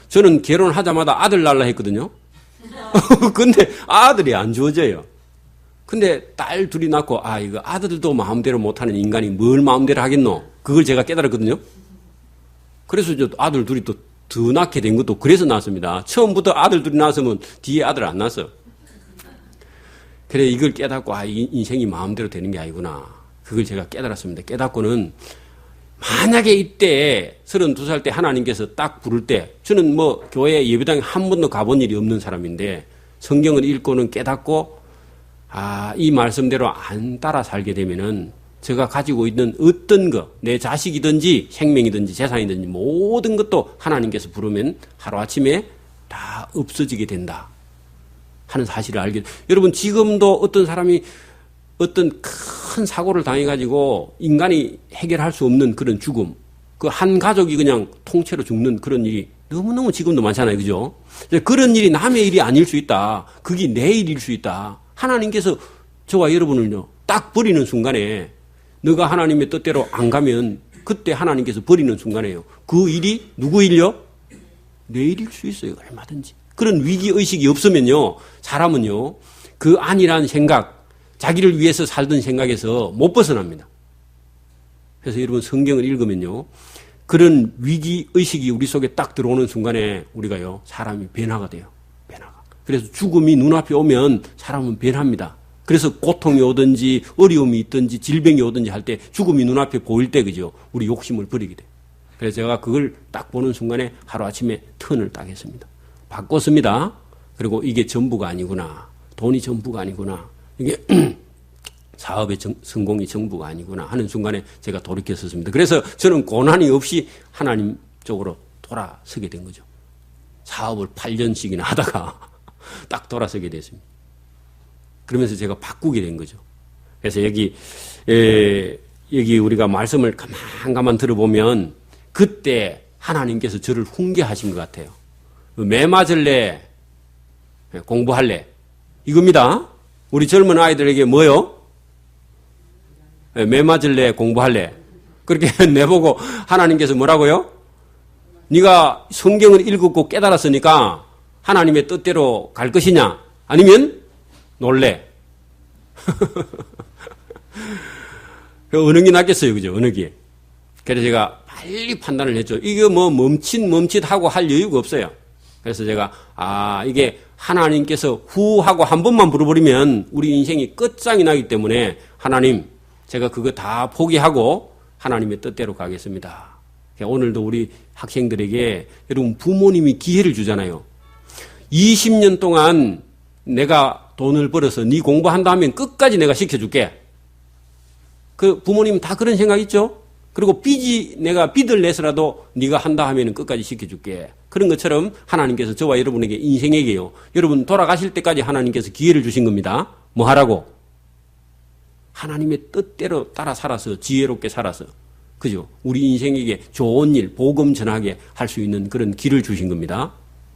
저는 결혼하자마자 아들 낳으려 했거든요. 근데 아들이 안 주어져요. 근데 딸 둘이 낳고 이거 아들도 마음대로 못하는 인간이 뭘 마음대로 하겠노? 그걸 제가 깨달았거든요. 그래서 저 아들 둘이 또 더 낳게 된 것도 그래서 낳았습니다. 처음부터 아들 둘이 낳았으면 뒤에 아들 안 낳았어. 그래, 이걸 깨닫고 인생이 마음대로 되는 게 아니구나. 그걸 제가 깨달았습니다. 깨닫고는 만약에 이때 32살 때 하나님께서 딱 부를 때, 저는 뭐 교회 예배당에 한 번도 가본 일이 없는 사람인데 성경을 읽고는 깨닫고 이 말씀대로 안 따라 살게 되면은 제가 가지고 있는 어떤 거, 내 자식이든지 생명이든지 재산이든지 모든 것도 하나님께서 부르면 하루아침에 다 없어지게 된다 하는 사실을 알게. 여러분, 지금도 어떤 사람이 어떤 큰 사고를 당해가지고 인간이 해결할 수 없는 그런 죽음, 그 한 가족이 그냥 통째로 죽는 그런 일이 너무너무 지금도 많잖아요. 그죠? 그런 일이 남의 일이 아닐 수 있다. 그게 내 일일 수 있다. 하나님께서 저와 여러분을요, 딱 버리는 순간에, 너가 하나님의 뜻대로 안 가면 그때 하나님께서 버리는 순간에요, 그 일이 누구 일이요? 내 일일 수 있어요. 얼마든지. 그런 위기의식이 없으면요, 사람은요, 그 아니란 생각, 자기를 위해서 살던 생각에서 못 벗어납니다. 그래서 여러분, 성경을 읽으면요, 그런 위기의식이 우리 속에 딱 들어오는 순간에 우리가요, 사람이 변화가 돼요. 변화가. 그래서 죽음이 눈앞에 오면 사람은 변합니다. 그래서 고통이 오든지 어려움이 있든지 질병이 오든지 할 때 죽음이 눈앞에 보일 때, 그죠? 우리 욕심을 버리게 돼요. 그래서 제가 그걸 딱 보는 순간에 하루아침에 턴을 딱 했습니다. 바꿨습니다. 그리고 이게 전부가 아니구나. 돈이 전부가 아니구나. 이게 사업의 성공이 전부가 아니구나 하는 순간에 제가 돌이켰었습니다. 그래서 저는 고난이 없이 하나님 쪽으로 돌아서게 된 거죠. 사업을 8년씩이나 하다가 딱 돌아서게 됐습니다. 그러면서 제가 바꾸게 된 거죠. 그래서 여기 우리가 말씀을 가만 들어보면 그때 하나님께서 저를 훈계하신 것 같아요. 매 맞을래? 공부할래? 이겁니다. 우리 젊은 아이들에게 뭐요? 매 맞을래? 공부할래? 그렇게 내보고 하나님께서 뭐라고요? 네가 성경을 읽었고 깨달았으니까 하나님의 뜻대로 갈 것이냐? 아니면 놀래? 어느 게 낫겠어요, 그죠? 어느 게. 그래서 제가 빨리 판단을 했죠. 이게 뭐 멈칫하고 할 여유가 없어요. 그래서 제가, 이게 하나님께서 후하고 한 번만 물어버리면 우리 인생이 끝장이 나기 때문에 하나님, 제가 그거 다 포기하고 하나님의 뜻대로 가겠습니다. 오늘도 우리 학생들에게 여러분 부모님이 기회를 주잖아요. 20년 동안 내가 돈을 벌어서 네 공부한다 하면 끝까지 내가 시켜줄게. 그 부모님 다 그런 생각 있죠? 그리고 내가 빚을 내서라도 네가 한다 하면 끝까지 시켜줄게. 그런 것처럼 하나님께서 저와 여러분에게 인생에게요. 여러분 돌아가실 때까지 하나님께서 기회를 주신 겁니다. 뭐 하라고? 하나님의 뜻대로 따라 살아서 지혜롭게 살아서 그죠? 우리 인생에게 좋은 일, 복음 전하게 할 수 있는 그런 길을 주신 겁니다.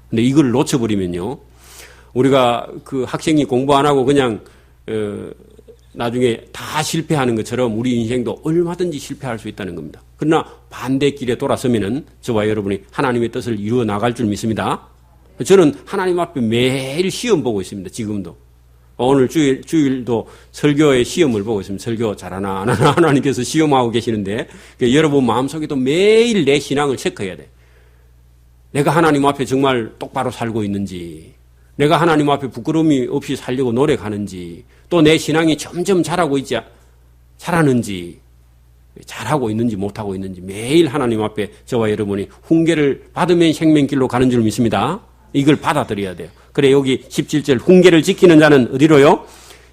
근데 이걸 놓쳐버리면요. 우리가 그 학생이 공부 안 하고 그냥 나중에 다 실패하는 것처럼 우리 인생도 얼마든지 실패할 수 있다는 겁니다. 그러나 반대길에 돌아서면은 저와 여러분이 하나님의 뜻을 이루어 나갈 줄 믿습니다. 저는 하나님 앞에 매일 시험 보고 있습니다. 지금도. 오늘 주일도 설교의 시험을 보고 있습니다. 설교 잘하나 안 하나 하나님께서 시험하고 계시는데 여러분 마음속에도 매일 내 신앙을 체크해야 돼. 내가 하나님 앞에 정말 똑바로 살고 있는지, 내가 하나님 앞에 부끄러움이 없이 살려고 노력하는지, 또 내 신앙이 점점 잘하는지, 잘하고 있는지 못하고 있는지 매일 하나님 앞에 저와 여러분이 훈계를 받으면 생명길로 가는 줄 믿습니다. 이걸 받아들여야 돼요. 그래 여기 17절 훈계를 지키는 자는 어디로요?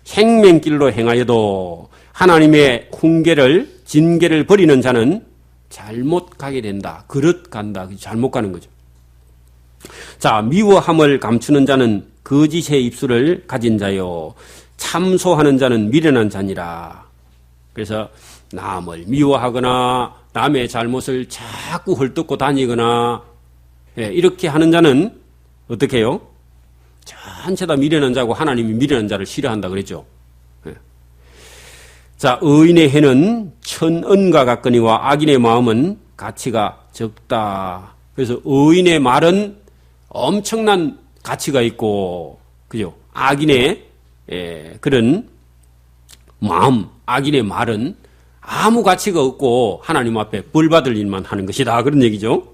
생명길로 행하여도 하나님의 훈계를 징계를 버리는 자는 잘못 가게 된다. 그릇 간다. 잘못 가는 거죠. 자, 미워함을 감추는 자는 거짓의 입술을 가진 자요. 참소하는 자는 미련한 자니라. 그래서 남을 미워하거나 남의 잘못을 자꾸 헐뜯고 다니거나 이렇게 하는 자는 어떻게 해요? 전체 다 미련한 자고 하나님이 미련한 자를 싫어한다 그랬죠. 자, 의인의 해는 천언과 같거니와 악인의 마음은 가치가 적다. 그래서 의인의 말은 엄청난 가치가 있고, 그죠? 악인의 그런 마음, 악인의 말은 아무 가치가 없고 하나님 앞에 벌 받을 일만 하는 것이다. 그런 얘기죠.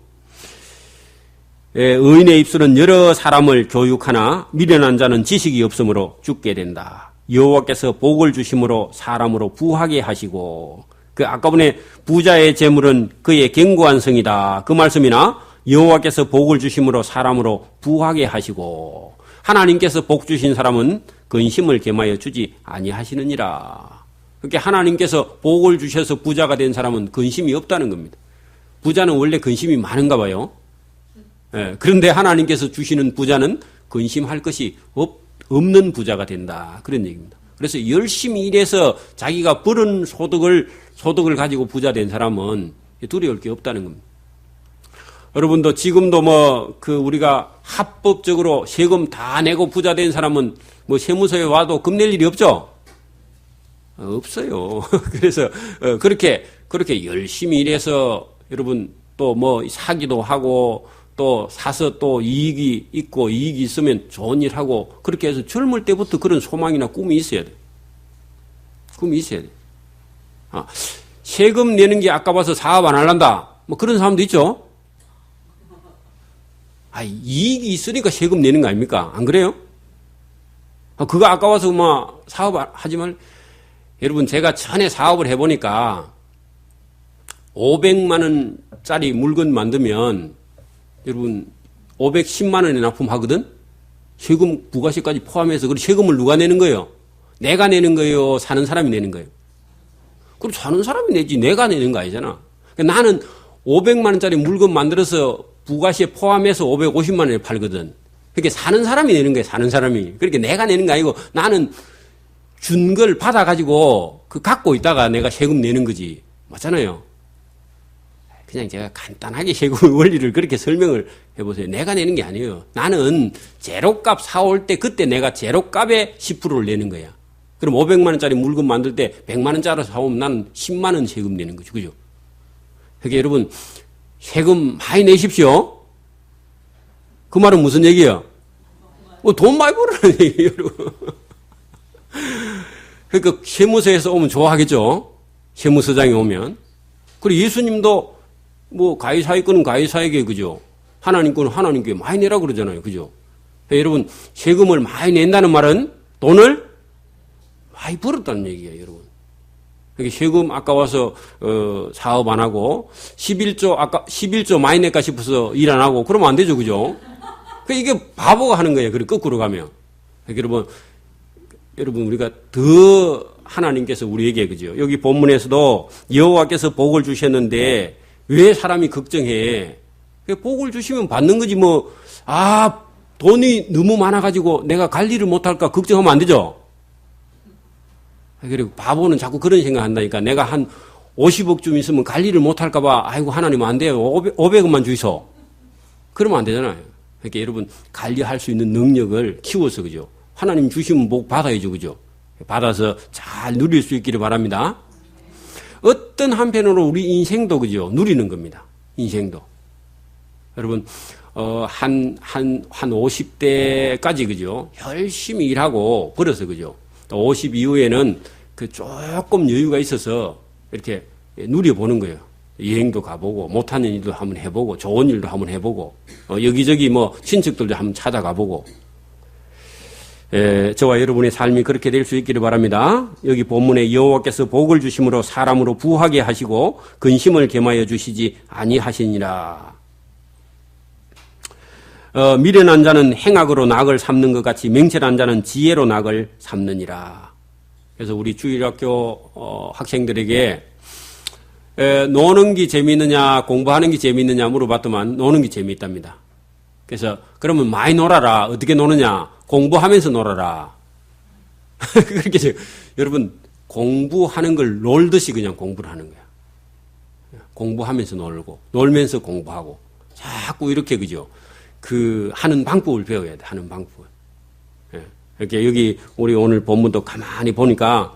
의인의 입술은 여러 사람을 교육하나 미련한 자는 지식이 없으므로 죽게 된다. 여호와께서 복을 주심으로 사람으로 부하게 하시고, 그 아까 전에 부자의 재물은 그의 견고한 성이다. 그 말씀이나 여호와께서 복을 주심으로 사람으로 부하게 하시고, 하나님께서 복 주신 사람은 근심을 겸하여 주지 아니하시느니라. 그렇게 하나님께서 복을 주셔서 부자가 된 사람은 근심이 없다는 겁니다. 부자는 원래 근심이 많은가 봐요. 그런데 하나님께서 주시는 부자는 근심할 것이 없는 부자가 된다. 그런 얘기입니다. 그래서 열심히 일해서 자기가 벌은 소득을 가지고 부자 된 사람은 두려울 게 없다는 겁니다. 여러분도 지금도 우리가 합법적으로 세금 다 내고 부자 된 사람은 세무서에 와도 겁낼 일이 없죠? 없어요. 그래서 그렇게 열심히 일해서 여러분 또 사기도 하고 또 사서 또 이익이 있고 이익이 있으면 좋은 일 하고 그렇게 해서 젊을 때부터 그런 소망이나 꿈이 있어야 돼. 꿈이 있어야 돼. 세금 내는 게 아까워서 사업 안 할란다. 그런 사람도 있죠. 이익이 있으니까 세금 내는 거 아닙니까? 안 그래요? 그거 아까워서 사업 하지 말. 여러분 제가 전에 사업을 해보니까 500만 원짜리 물건 만들면 여러분 510만 원에 납품하거든? 세금 부가세까지 포함해서 그 세금을 누가 내는 거예요? 내가 내는 거예요? 사는 사람이 내는 거예요? 그럼 사는 사람이 내지 내가 내는 거 아니잖아. 그러니까 나는 500만 원짜리 물건 만들어서 부가세 포함해서 550만 원에 팔거든. 그렇게 사는 사람이 내는 거예요. 사는 사람이. 그렇게 내가 내는 거 아니고 나는 준 걸 받아가지고 갖고 있다가 내가 세금 내는 거지. 맞잖아요. 그냥 제가 간단하게 세금 원리를 그렇게 설명을 해보세요. 내가 내는 게 아니에요. 나는 제로값 사올 때 그때 내가 제로값에 10%를 내는 거야. 그럼 500만 원짜리 물건 만들 때 100만 원짜리 사오면 나는 10만 원 세금 내는 거죠. 그죠? 그러니까 여러분 세금 많이 내십시오. 그 말은 무슨 얘기예요? 돈 많이 벌으라는 얘기예요. 여러분. 그러니까 세무서에서 오면 좋아하겠죠? 세무서장이 오면. 그리고 예수님도 뭐 가이사의 거는 가이사에게, 그죠? 하나님 거는 하나님께 많이 내라 그러잖아요. 그죠? 여러분, 세금을 많이 낸다는 말은 돈을 많이 벌었다는 얘기예요, 여러분. 그러니까 세금 아까워서 사업 안 하고 11조 많이 낼까 싶어서 일 안 하고 그러면 안 되죠, 그죠? 그러니까 이게 바보가 하는 거예요. 그리고 거꾸로 가면. 그러니까 여러분 우리가 더 하나님께서 우리에게, 그죠? 여기 본문에서도 여호와께서 복을 주셨는데 왜 사람이 걱정해? 복을 주시면 받는 거지 뭐. 돈이 너무 많아가지고 내가 갈 일을 못할까 걱정하면 안 되죠? 그리고 바보는 자꾸 그런 생각 한다니까. 내가 한 50억 좀 있으면 갈 일을 못할까봐, 아이고, 하나님 안 돼요. 500억만 주이소. 그러면 안 되잖아요. 그러니까 여러분, 관리할 수 있는 능력을 키워서, 그죠? 하나님 주시면 복 받아야죠, 그죠? 받아서 잘 누릴 수 있기를 바랍니다. 어떤 한편으로 우리 인생도, 그죠? 누리는 겁니다. 인생도. 여러분, 한 50대까지, 그죠? 열심히 일하고 벌어서, 그죠? 또 50 이후에는 그 조금 여유가 있어서 이렇게 누려보는 거예요. 여행도 가보고, 못하는 일도 한번 해보고, 좋은 일도 한번 해보고, 여기저기 뭐 친척들도 한번 찾아가보고. 저와 여러분의 삶이 그렇게 될 수 있기를 바랍니다. 여기 본문에 여호와께서 복을 주심으로 사람으로 부하게 하시고 근심을 겸하여 주시지 아니하시니라. 미련한 자는 행악으로 낙을 삼는 것 같이 맹철한 자는 지혜로 낙을 삼느니라. 그래서 우리 주일학교 학생들에게 노는 게 재미있느냐 공부하는 게 재미있느냐 물어봤더만 노는 게 재미있답니다. 그래서 그러면 많이 놀아라. 어떻게 노느냐? 공부하면서 놀아라. 그렇게 여러분 공부하는 걸 놀듯이 그냥 공부를 하는 거야. 공부하면서 놀고 놀면서 공부하고 자꾸 이렇게, 그죠? 하는 방법을 배워야 돼. 하는 방법을. 이렇게 여기 우리 오늘 본문도 가만히 보니까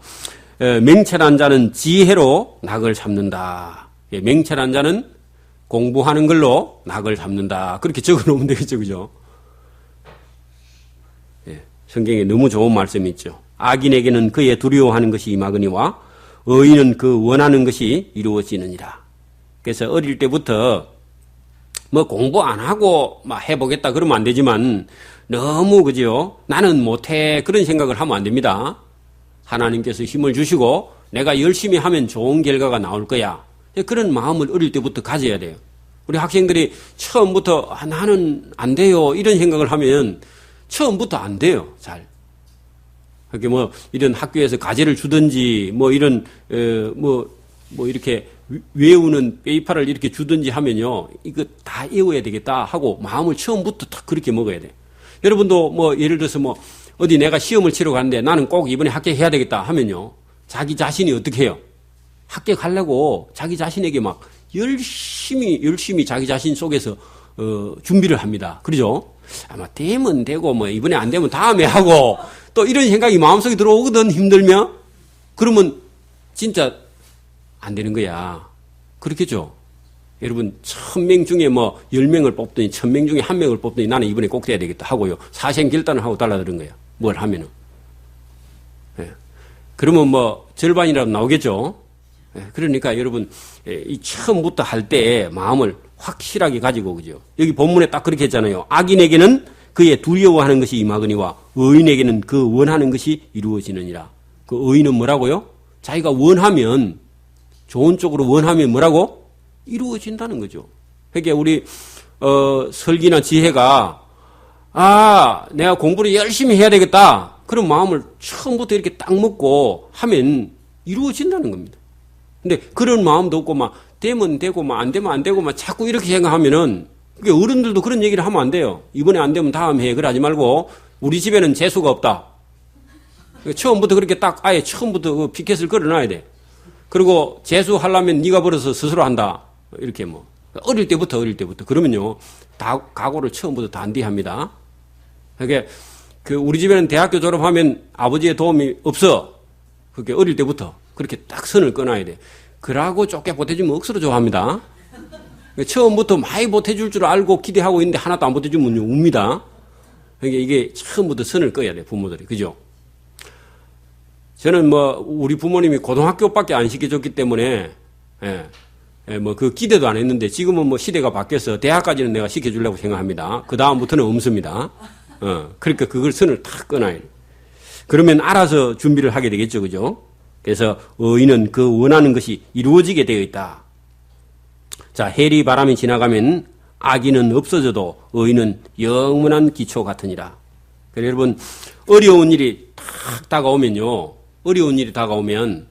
맹철한 자는 지혜로 낙을 삼는다. 맹철한 자는 공부하는 걸로 낙을 잡는다. 그렇게 적어 놓으면 되겠죠, 그죠? 성경에 너무 좋은 말씀이 있죠. 악인에게는 그의 두려워하는 것이 임하거니와 의인은 그 원하는 것이 이루어지느니라. 그래서 어릴 때부터 뭐 공부 안 하고 막 해보겠다 그러면 안 되지만 너무, 그죠? 나는 못해 그런 생각을 하면 안 됩니다. 하나님께서 힘을 주시고 내가 열심히 하면 좋은 결과가 나올 거야. 그런 마음을 어릴 때부터 가져야 돼요. 우리 학생들이 처음부터 나는 안 돼요 이런 생각을 하면 처음부터 안 돼요. 잘. 그렇게 뭐 이런 학교에서 과제를 주든지 뭐 이런 뭐 이렇게 외우는 페이퍼를 이렇게 주든지 하면요, 이거 다 외워야 되겠다 하고 마음을 처음부터 딱 그렇게 먹어야 돼. 여러분도 뭐 예를 들어서 뭐 어디 내가 시험을 치러 가는데 나는 꼭 이번에 합격해야 되겠다 하면요, 자기 자신이 어떻게 해요? 합격하려고 자기 자신에게 막 열심히 자기 자신 속에서 준비를 합니다. 그러죠? 아마 되면 되고 뭐 이번에 안 되면 다음에 하고 또 이런 생각이 마음속에 들어오거든. 힘들면. 그러면 진짜 안 되는 거야. 그렇겠죠? 여러분 1000명 중에 뭐 10명을 뽑더니 1000명 중에 1명을 뽑더니 나는 이번에 꼭 돼야 되겠다 하고요. 사생결단을 하고 달라드는 거야. 뭘 하면은. 예. 그러면 뭐 절반이라도 나오겠죠? 예. 그러니까 여러분 이 처음부터 할 때 마음을 확실하게 가지고, 그죠? 여기 본문에 딱 그렇게 했잖아요. 악인에게는 그의 두려워하는 것이 임하거니와 의인에게는 그 원하는 것이 이루어지느니라. 그 의인은 뭐라고요? 자기가 원하면, 좋은 쪽으로 원하면 뭐라고? 이루어진다는 거죠. 그러니까 우리 설기나 지혜가 내가 공부를 열심히 해야 되겠다. 그런 마음을 처음부터 이렇게 딱 먹고 하면 이루어진다는 겁니다. 근데 그런 마음도 없고 막 되면 되고 막 안 되면 안 되고 막 자꾸 이렇게 생각하면은, 그게 어른들도 그런 얘기를 하면 안 돼요. 이번에 안 되면 다음에 해. 그래 하지 말고 우리 집에는 재수가 없다. 처음부터 그렇게 딱 아예 처음부터 그 피켓을 걸어놔야 돼. 그리고 재수하려면 네가 벌어서 스스로 한다. 이렇게 뭐 어릴 때부터 그러면요 다 각오를 처음부터 단디합니다. 그러니까 우리 집에는 대학교 졸업하면 아버지의 도움이 없어. 그렇게 어릴 때부터 그렇게 딱 선을 끊어야 돼. 그러고 쫓겨 보태주면 억수로 좋아합니다. 처음부터 많이 보태줄 줄 알고 기대하고 있는데 하나도 안 보태주면 웁니다. 그러니까 이게 처음부터 선을 꺼야 돼, 부모들이. 그죠? 저는 우리 부모님이 고등학교밖에 안 시켜줬기 때문에, 그 기대도 안 했는데 지금은 시대가 바뀌어서 대학까지는 내가 시켜주려고 생각합니다. 그 다음부터는 없습니다. 그러니까 그걸 선을 탁 끊어야 돼. 그러면 알아서 준비를 하게 되겠죠. 그죠? 그래서 의인은 그 원하는 것이 이루어지게 되어 있다. 자, 해리 바람이 지나가면 악인은 없어져도 의인은 영원한 기초 같으니라. 그래서 여러분, 어려운 일이 탁 다가오면요. 어려운 일이 다가오면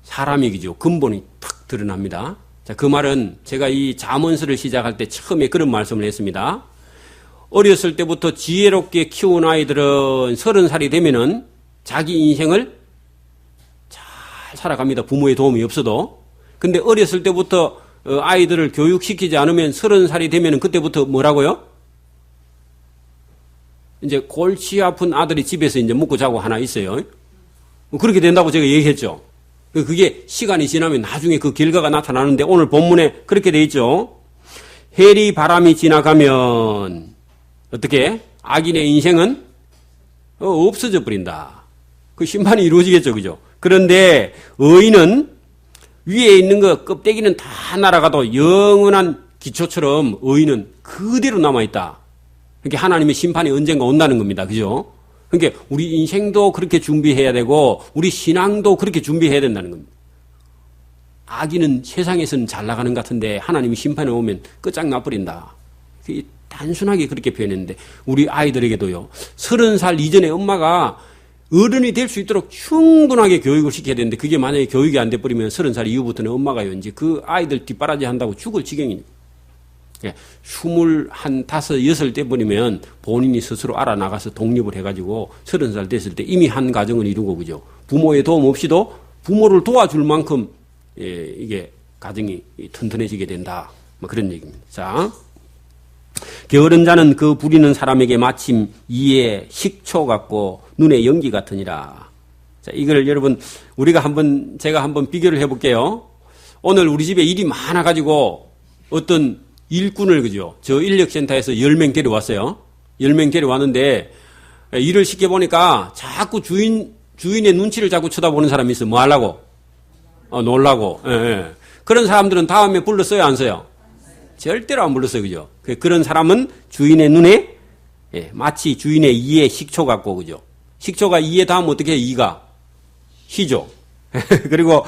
사람이 그죠. 근본이 탁 드러납니다. 자, 그 말은 제가 이 잠언서를 시작할 때 처음에 그런 말씀을 했습니다. 어렸을 때부터 지혜롭게 키운 아이들은 30살이 되면은 자기 인생을 잘 살아갑니다. 부모의 도움이 없어도. 근데 어렸을 때부터 아이들을 교육시키지 않으면 30살이 되면은 그때부터 뭐라고요? 이제 골치 아픈 아들이 집에서 이제 먹고 자고 하나 있어요. 그렇게 된다고 제가 얘기했죠. 그게 시간이 지나면 나중에 그 결과가 나타나는데 오늘 본문에 그렇게 돼 있죠. 해리 바람이 지나가면 어떻게? 악인의 인생은 없어져 버린다. 그 심판이 이루어지겠죠. 그죠? 그런데 의인은 위에 있는 거 껍데기는 다 날아가도 영원한 기초처럼 의인은 그대로 남아있다. 그러니까 하나님의 심판이 언젠가 온다는 겁니다. 그죠? 그러니까 우리 인생도 그렇게 준비해야 되고 우리 신앙도 그렇게 준비해야 된다는 겁니다. 악인은 세상에서는 잘 나가는 것 같은데 하나님이 심판에 오면 끝장나버린다. 단순하게 그렇게 표현했는데 우리 아이들에게도요. 30살 이전에 엄마가 어른이 될 수 있도록 충분하게 교육을 시켜야 되는데 그게 만약에 교육이 안 돼버리면 30살 이후부터는 엄마가 이제 그 아이들 뒷바라지 한다고 죽을 지경이니까. 21, 5, 6 돼버리면 본인이 스스로 알아나가서 독립을 해가지고 30살 됐을 때 이미 한 가정을 이루고 그죠. 부모의 도움 없이도 부모를 도와줄 만큼 이게 가정이 튼튼해지게 된다. 그런 얘기입니다. 자. 게으른 자는 그 부리는 사람에게 마침 이에 식초 같고 눈에 연기 같으니라. 자, 이걸 여러분 제가 한번 비교를 해볼게요. 오늘 우리 집에 일이 많아가지고 어떤 일꾼을 그죠. 저 인력센터에서 10명 데려왔어요. 10명 데려왔는데 일을 시켜보니까 자꾸 주인의 눈치를 자꾸 쳐다보는 사람이 있어. 뭐 하려고? 놀라고. 그런 사람들은 다음에 불러 써요, 안 써요? 절대로 안 불렀어요. 그죠? 그런 사람은 주인의 눈에, 마치 주인의 이에 식초 같고, 그죠? 식초가 이에 닿으면 어떻게 해요? 이가? 희죠. 그리고,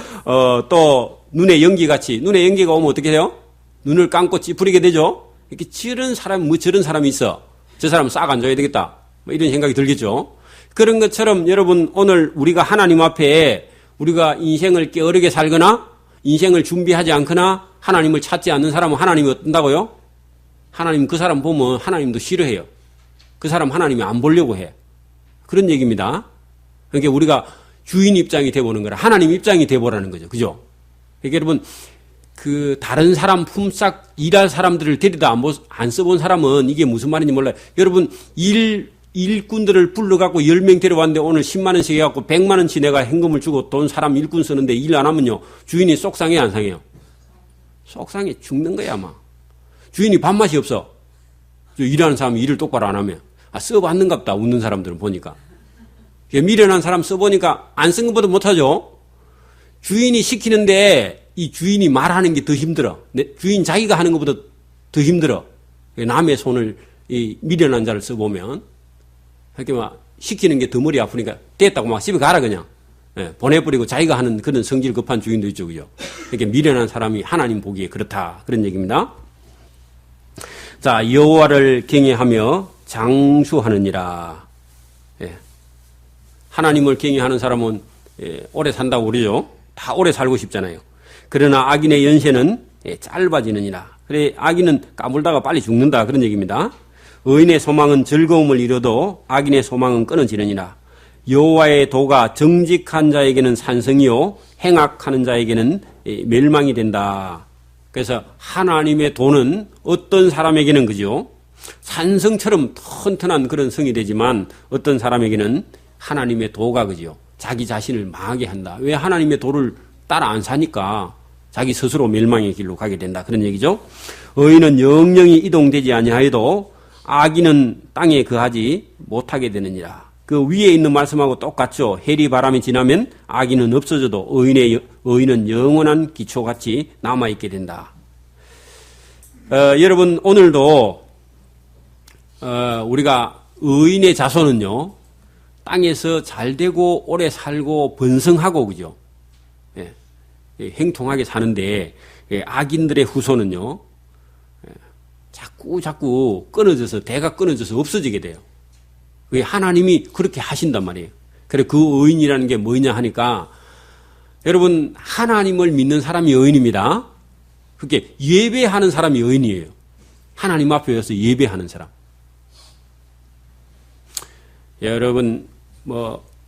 또, 눈에 연기같이, 눈에 연기가 오면 어떻게 해요? 눈을 감고 찌푸리게 되죠? 이렇게 저런 사람이 있어. 저 사람 싹 안 줘야 되겠다. 이런 생각이 들겠죠? 그런 것처럼 여러분, 오늘 우리가 하나님 앞에 우리가 인생을 게으르게 살거나, 인생을 준비하지 않거나, 하나님을 찾지 않는 사람은 하나님이 어떤다고요? 하나님 그 사람 보면 하나님도 싫어해요. 그 사람 하나님이 안 보려고 해. 그런 얘기입니다. 그러니까 우리가 주인 입장이 돼보는 거라 하나님 입장이 돼보라는 거죠. 그죠? 그러니까 여러분 그 다른 사람 품삯 일할 사람들을 데리다 안 써본 사람은 이게 무슨 말인지 몰라요. 여러분 일꾼들을 불러갖고 10명 데려왔는데 오늘 10만 원씩 해갖고 100만 원치 내가 현금을 주고 돈 사람 일꾼 쓰는데 일 안 하면요. 주인이 속상해 안 상해요? 속상해 죽는 거야 아마. 주인이 밥맛이 없어. 일하는 사람이 일을 똑바로 안 하면. 써봤는갑다 웃는 사람들은 보니까. 미련한 사람 써보니까 안 쓴 것보다 못하죠. 주인이 시키는데 이 주인이 말하는 게 더 힘들어. 주인 자기가 하는 것보다 더 힘들어. 남의 손을 이 미련한 자를 써보면 이렇게 막 시키는 게 더 머리 아프니까 됐다고 막 집에 가라 그냥. 보내버리고 자기가 하는 그런 성질 급한 주인도 있죠. 그죠? 이렇게 미련한 사람이 하나님 보기에 그렇다. 그런 얘기입니다. 자, 여호와를 경외하며 장수하느니라. 하나님을 경외하는 사람은 오래 산다고 그러죠. 다 오래 살고 싶잖아요. 그러나 악인의 연세는 짧아지느니라. 그래 악인은 까불다가 빨리 죽는다. 그런 얘기입니다. 의인의 소망은 즐거움을 이뤄도 악인의 소망은 끊어지느니라. 여호와의 도가 정직한 자에게는 산성이요 행악하는 자에게는 멸망이 된다. 그래서 하나님의 도는 어떤 사람에게는 그죠? 산성처럼 튼튼한 그런 성이 되지만 어떤 사람에게는 하나님의 도가 그죠? 자기 자신을 망하게 한다. 왜 하나님의 도를 따라 안 사니까 자기 스스로 멸망의 길로 가게 된다. 그런 얘기죠. 의인은 영영이 이동되지 아니하여도 악인은 땅에 거하지 못하게 되느니라. 그 위에 있는 말씀하고 똑같죠. 해리 바람이 지나면 악인은 없어져도 의인은 영원한 기초같이 남아있게 된다. 여러분 오늘도 우리가 의인의 자손은요 땅에서 잘되고 오래 살고 번성하고 그죠. 예, 행통하게 사는데 악인들의 후손은요 자꾸 끊어져서 대가 끊어져서 없어지게 돼요. 그게 하나님이 그렇게 하신단 말이에요. 그래 그 의인이라는 게 뭐냐 하니까 여러분 하나님을 믿는 사람이 의인입니다. 그게 예배하는 사람이 의인이에요. 하나님 앞에 와서 예배하는 사람. 여러분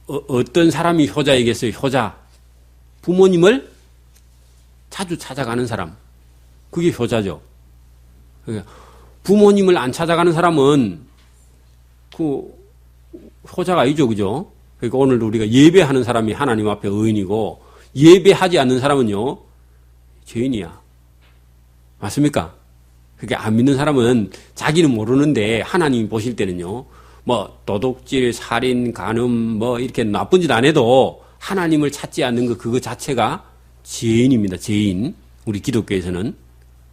어떤 사람이 효자이겠어요? 효자. 부모님을 자주 찾아가는 사람. 그게 효자죠. 부모님을 안 찾아가는 사람은 그 효자가 아니죠. 그죠? 그러니까 오늘 우리가 예배하는 사람이 하나님 앞에 의인이고 예배하지 않는 사람은요 죄인이야. 맞습니까? 그게 안 믿는 사람은 자기는 모르는데 하나님이 보실 때는요 도둑질, 살인, 간음 이렇게 나쁜 짓 안 해도 하나님을 찾지 않는 그거 자체가 죄인입니다. 죄인. 우리 기독교에서는.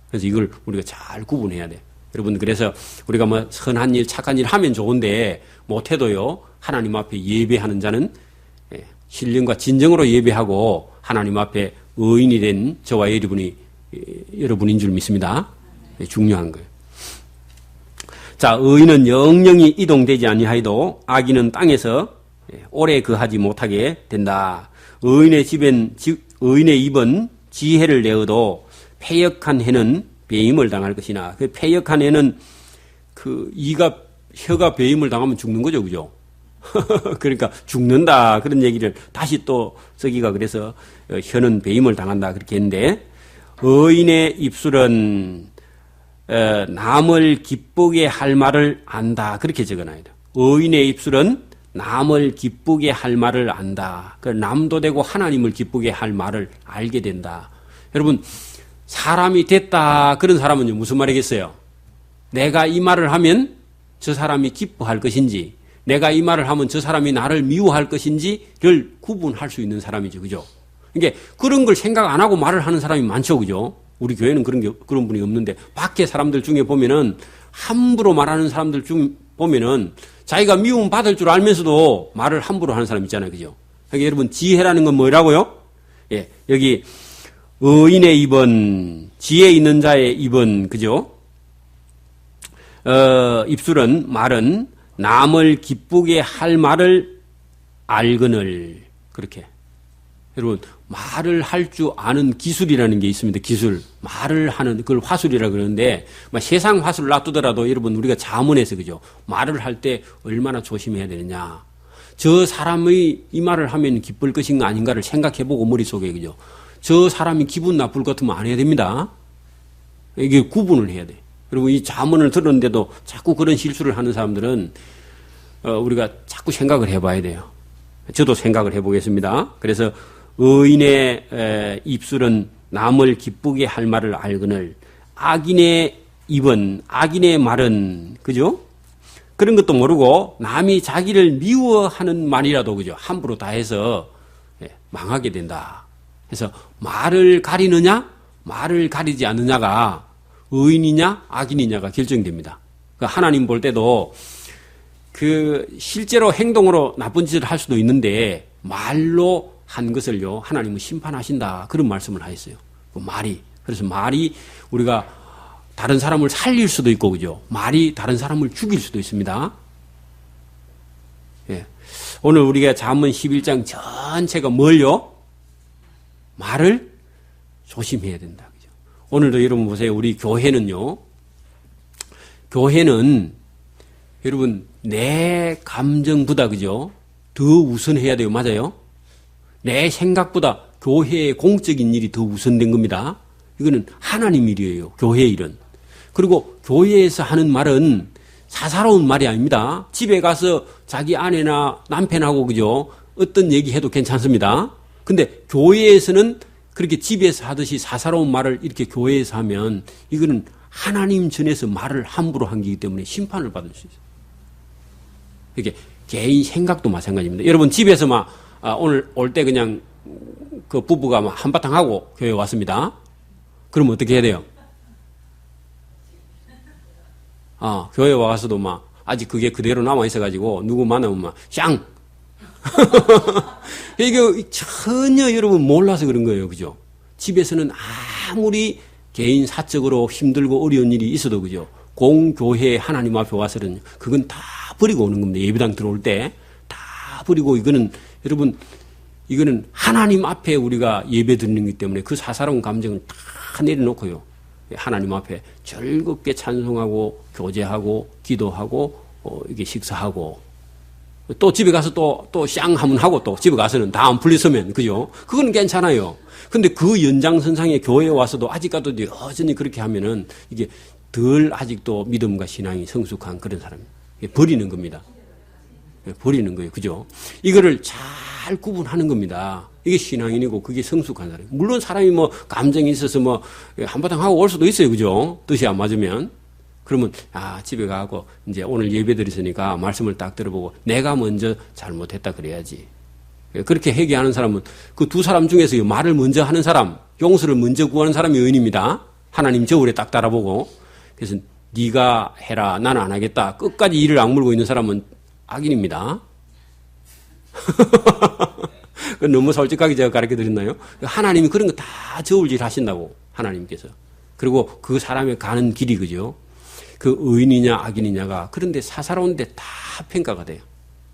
그래서 이걸 우리가 잘 구분해야 돼. 여러분 그래서 우리가 선한 일, 착한 일 하면 좋은데 못해도요 하나님 앞에 예배하는 자는 신령과 진정으로 예배하고 하나님 앞에 의인이 된 저와 여러분인 줄 믿습니다. 중요한 거예요. 자, 의인은 영영이 이동되지 아니하여도 악인은 땅에서 오래 거하지 못하게 된다. 의인의 입은 지혜를 내어도 패역한 해는 배임을 당할 것이나 그 패역한 해는 혀가 배임을 당하면 죽는 거죠, 그죠? 그러니까 죽는다 그런 얘기를 다시 또 쓰기가 그래서 혀는 배임을 당한다 그렇게 했는데 의인의 입술은 남을 기쁘게 할 말을 안다 그렇게 적어놔야 돼. 의인의 입술은 남을 기쁘게 할 말을 안다. 남도 되고 하나님을 기쁘게 할 말을 알게 된다. 여러분 사람이 됐다 그런 사람은요 무슨 말이겠어요? 내가 이 말을 하면 저 사람이 기뻐할 것인지 내가 이 말을 하면 저 사람이 나를 미워할 것인지를 구분할 수 있는 사람이죠. 그죠? 그러니까 그런 걸 생각 안 하고 말을 하는 사람이 많죠. 그죠? 우리 교회는 그런 분이 없는데 밖에 사람들 중에 보면은 함부로 말하는 사람들 중 보면은 자기가 미움 받을 줄 알면서도 말을 함부로 하는 사람 있잖아요. 그죠? 그러니까 여러분 지혜라는 건 뭐라고요? 예, 여기 의인의 입은 지혜 있는 자의 입은 그죠? 입술은 말은 남을 기쁘게 할 말을 알거늘 그렇게 여러분 말을 할 줄 아는 기술이라는 게 있습니다. 기술 말을 하는 그걸 화술이라 그러는데 세상 화술 놔두더라도 여러분 우리가 자문해서 그죠 말을 할 때 얼마나 조심해야 되느냐 저 사람의 이 말을 하면 기쁠 것인가 아닌가를 생각해보고 머릿속에 그죠 저 사람이 기분 나쁠 것 같으면 안 해야 됩니다. 이게 구분을 해야 돼. 그리고 이 자문을 들었는데도 자꾸 그런 실수를 하는 사람들은 우리가 자꾸 생각을 해봐야 돼요. 저도 생각을 해보겠습니다. 그래서 의인의 입술은 남을 기쁘게 할 말을 알거늘 악인의 입은 악인의 말은 그죠? 그런 것도 모르고 남이 자기를 미워하는 말이라도 그죠? 함부로 다 해서 망하게 된다. 그래서 말을 가리느냐 말을 가리지 않느냐가 의인이냐 악인이냐가 결정됩니다. 하나님 볼 때도 실제로 행동으로 나쁜 짓을 할 수도 있는데 말로 한 것을요 하나님은 심판하신다 그런 말씀을 하셨어요. 말이 그래서 말이 우리가 다른 사람을 살릴 수도 있고 그죠 말이 다른 사람을 죽일 수도 있습니다. 예. 오늘 우리가 잠언 11장 전체가 뭘요? 말을 조심해야 된다. 그죠? 오늘도 여러분 보세요. 우리 교회는요. 교회는 여러분 내 감정보다 그죠? 더 우선해야 돼요. 맞아요? 내 생각보다 교회의 공적인 일이 더 우선된 겁니다. 이거는 하나님 일이에요. 교회 일은. 그리고 교회에서 하는 말은 사사로운 말이 아닙니다. 집에 가서 자기 아내나 남편하고 그죠? 어떤 얘기해도 괜찮습니다. 근데 교회에서는 그렇게 집에서 하듯이 사사로운 말을 이렇게 교회에서 하면 이거는 하나님 전에서 말을 함부로 한 거기 때문에 심판을 받을 수 있어요. 이렇게 개인 생각도 마찬가지입니다. 여러분 집에서 막 오늘 올 때 그냥 그 부부가 막 한바탕 하고 교회 왔습니다. 그럼 어떻게 해야 돼요? 교회 와서도 막 아직 그게 그대로 남아 있어가지고 누구 만나면 막 샹! 이게 전혀 여러분 몰라서 그런 거예요. 그죠? 집에서는 아무리 개인 사적으로 힘들고 어려운 일이 있어도 그죠? 공교회 하나님 앞에 와서는 그건 다 버리고 오는 겁니다. 예배당 들어올 때 다 버리고 이거는 여러분 이거는 하나님 앞에 우리가 예배 드리는 거기 때문에 그 사사로운 감정을 다 내려놓고요. 하나님 앞에 즐겁게 찬송하고 교제하고 기도하고 이게 식사하고 또 집에 가서 또 쌍 하면 하고 또 집에 가서는 다 안 풀렸으면 그죠? 그건 괜찮아요. 근데 그 연장선상에 교회에 와서도 아직까지도 여전히 그렇게 하면은 이게 덜 아직도 믿음과 신앙이 성숙한 그런 사람 버리는 겁니다. 버리는 거예요. 그죠? 이거를 잘 구분하는 겁니다. 이게 신앙인이고 그게 성숙한 사람. 물론 사람이 뭐 감정이 있어서 뭐 한바탕 하고 올 수도 있어요. 그죠? 뜻이 안 맞으면. 그러면 집에 가고 이제 오늘 예배 드렸으니까 말씀을 딱 들어보고 내가 먼저 잘못했다 그래야지. 그렇게 회개하는 사람은 그 두 사람 중에서 말을 먼저 하는 사람, 용서를 먼저 구하는 사람이 의인입니다. 하나님 저울에 딱 달아보고. 그래서 네가 해라 나는 안 하겠다. 끝까지 이를 악물고 있는 사람은 악인입니다. 너무 솔직하게 제가 가르쳐 드렸나요? 하나님이 그런 거 다 저울질 하신다고 하나님께서. 그리고 그 사람의 가는 길이 그죠? 그 의인이냐 악인이냐가 그런데 사사로운데 다 평가가 돼요.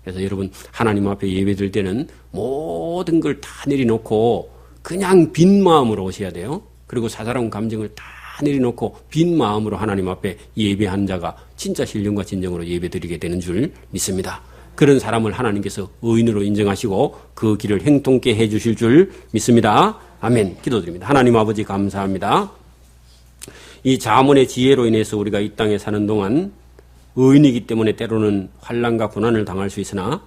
그래서 여러분 하나님 앞에 예배 드릴 때는 모든 걸 다 내려놓고 그냥 빈 마음으로 오셔야 돼요. 그리고 사사로운 감정을 다 내려놓고 빈 마음으로 하나님 앞에 예배한 자가 진짜 신령과 진정으로 예배 드리게 되는 줄 믿습니다. 그런 사람을 하나님께서 의인으로 인정하시고 그 길을 행통케 해 주실 줄 믿습니다. 아멘. 기도드립니다. 하나님 아버지 감사합니다. 이 자문의 지혜로 인해서 우리가 이 땅에 사는 동안 의인이기 때문에 때로는 환난과 고난을 당할 수 있으나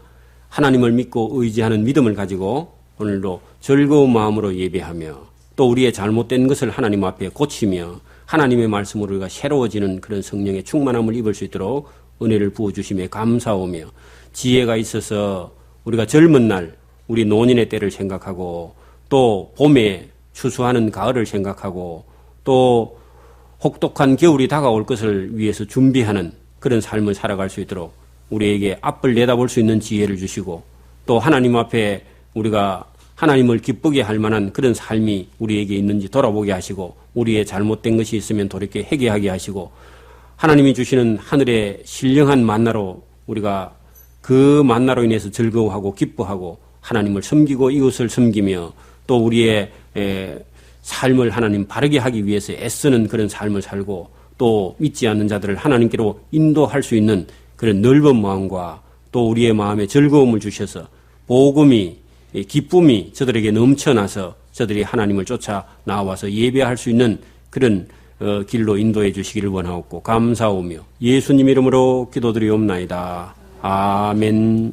하나님을 믿고 의지하는 믿음을 가지고 오늘도 즐거운 마음으로 예배하며 또 우리의 잘못된 것을 하나님 앞에 고치며 하나님의 말씀으로 우리가 새로워지는 그런 성령의 충만함을 입을 수 있도록 은혜를 부어주심에 감사하며 지혜가 있어서 우리가 젊은 날 우리 노년의 때를 생각하고 또 봄에 추수하는 가을을 생각하고 또 혹독한 겨울이 다가올 것을 위해서 준비하는 그런 삶을 살아갈 수 있도록 우리에게 앞을 내다볼 수 있는 지혜를 주시고 또 하나님 앞에 우리가 하나님을 기쁘게 할 만한 그런 삶이 우리에게 있는지 돌아보게 하시고 우리의 잘못된 것이 있으면 돌이켜 회개하게 하시고 하나님이 주시는 하늘의 신령한 만나로 우리가 그 만나로 인해서 즐거워하고 기뻐하고 하나님을 섬기고 이웃을 섬기며 또 우리의 삶을 하나님 바르게 하기 위해서 애쓰는 그런 삶을 살고 또 믿지 않는 자들을 하나님께로 인도할 수 있는 그런 넓은 마음과 또 우리의 마음에 즐거움을 주셔서 복음이 기쁨이 저들에게 넘쳐나서 저들이 하나님을 쫓아 나와서 예배할 수 있는 그런 길로 인도해 주시기를 원하옵고 감사하오며 예수님 이름으로 기도드리옵나이다. 아멘.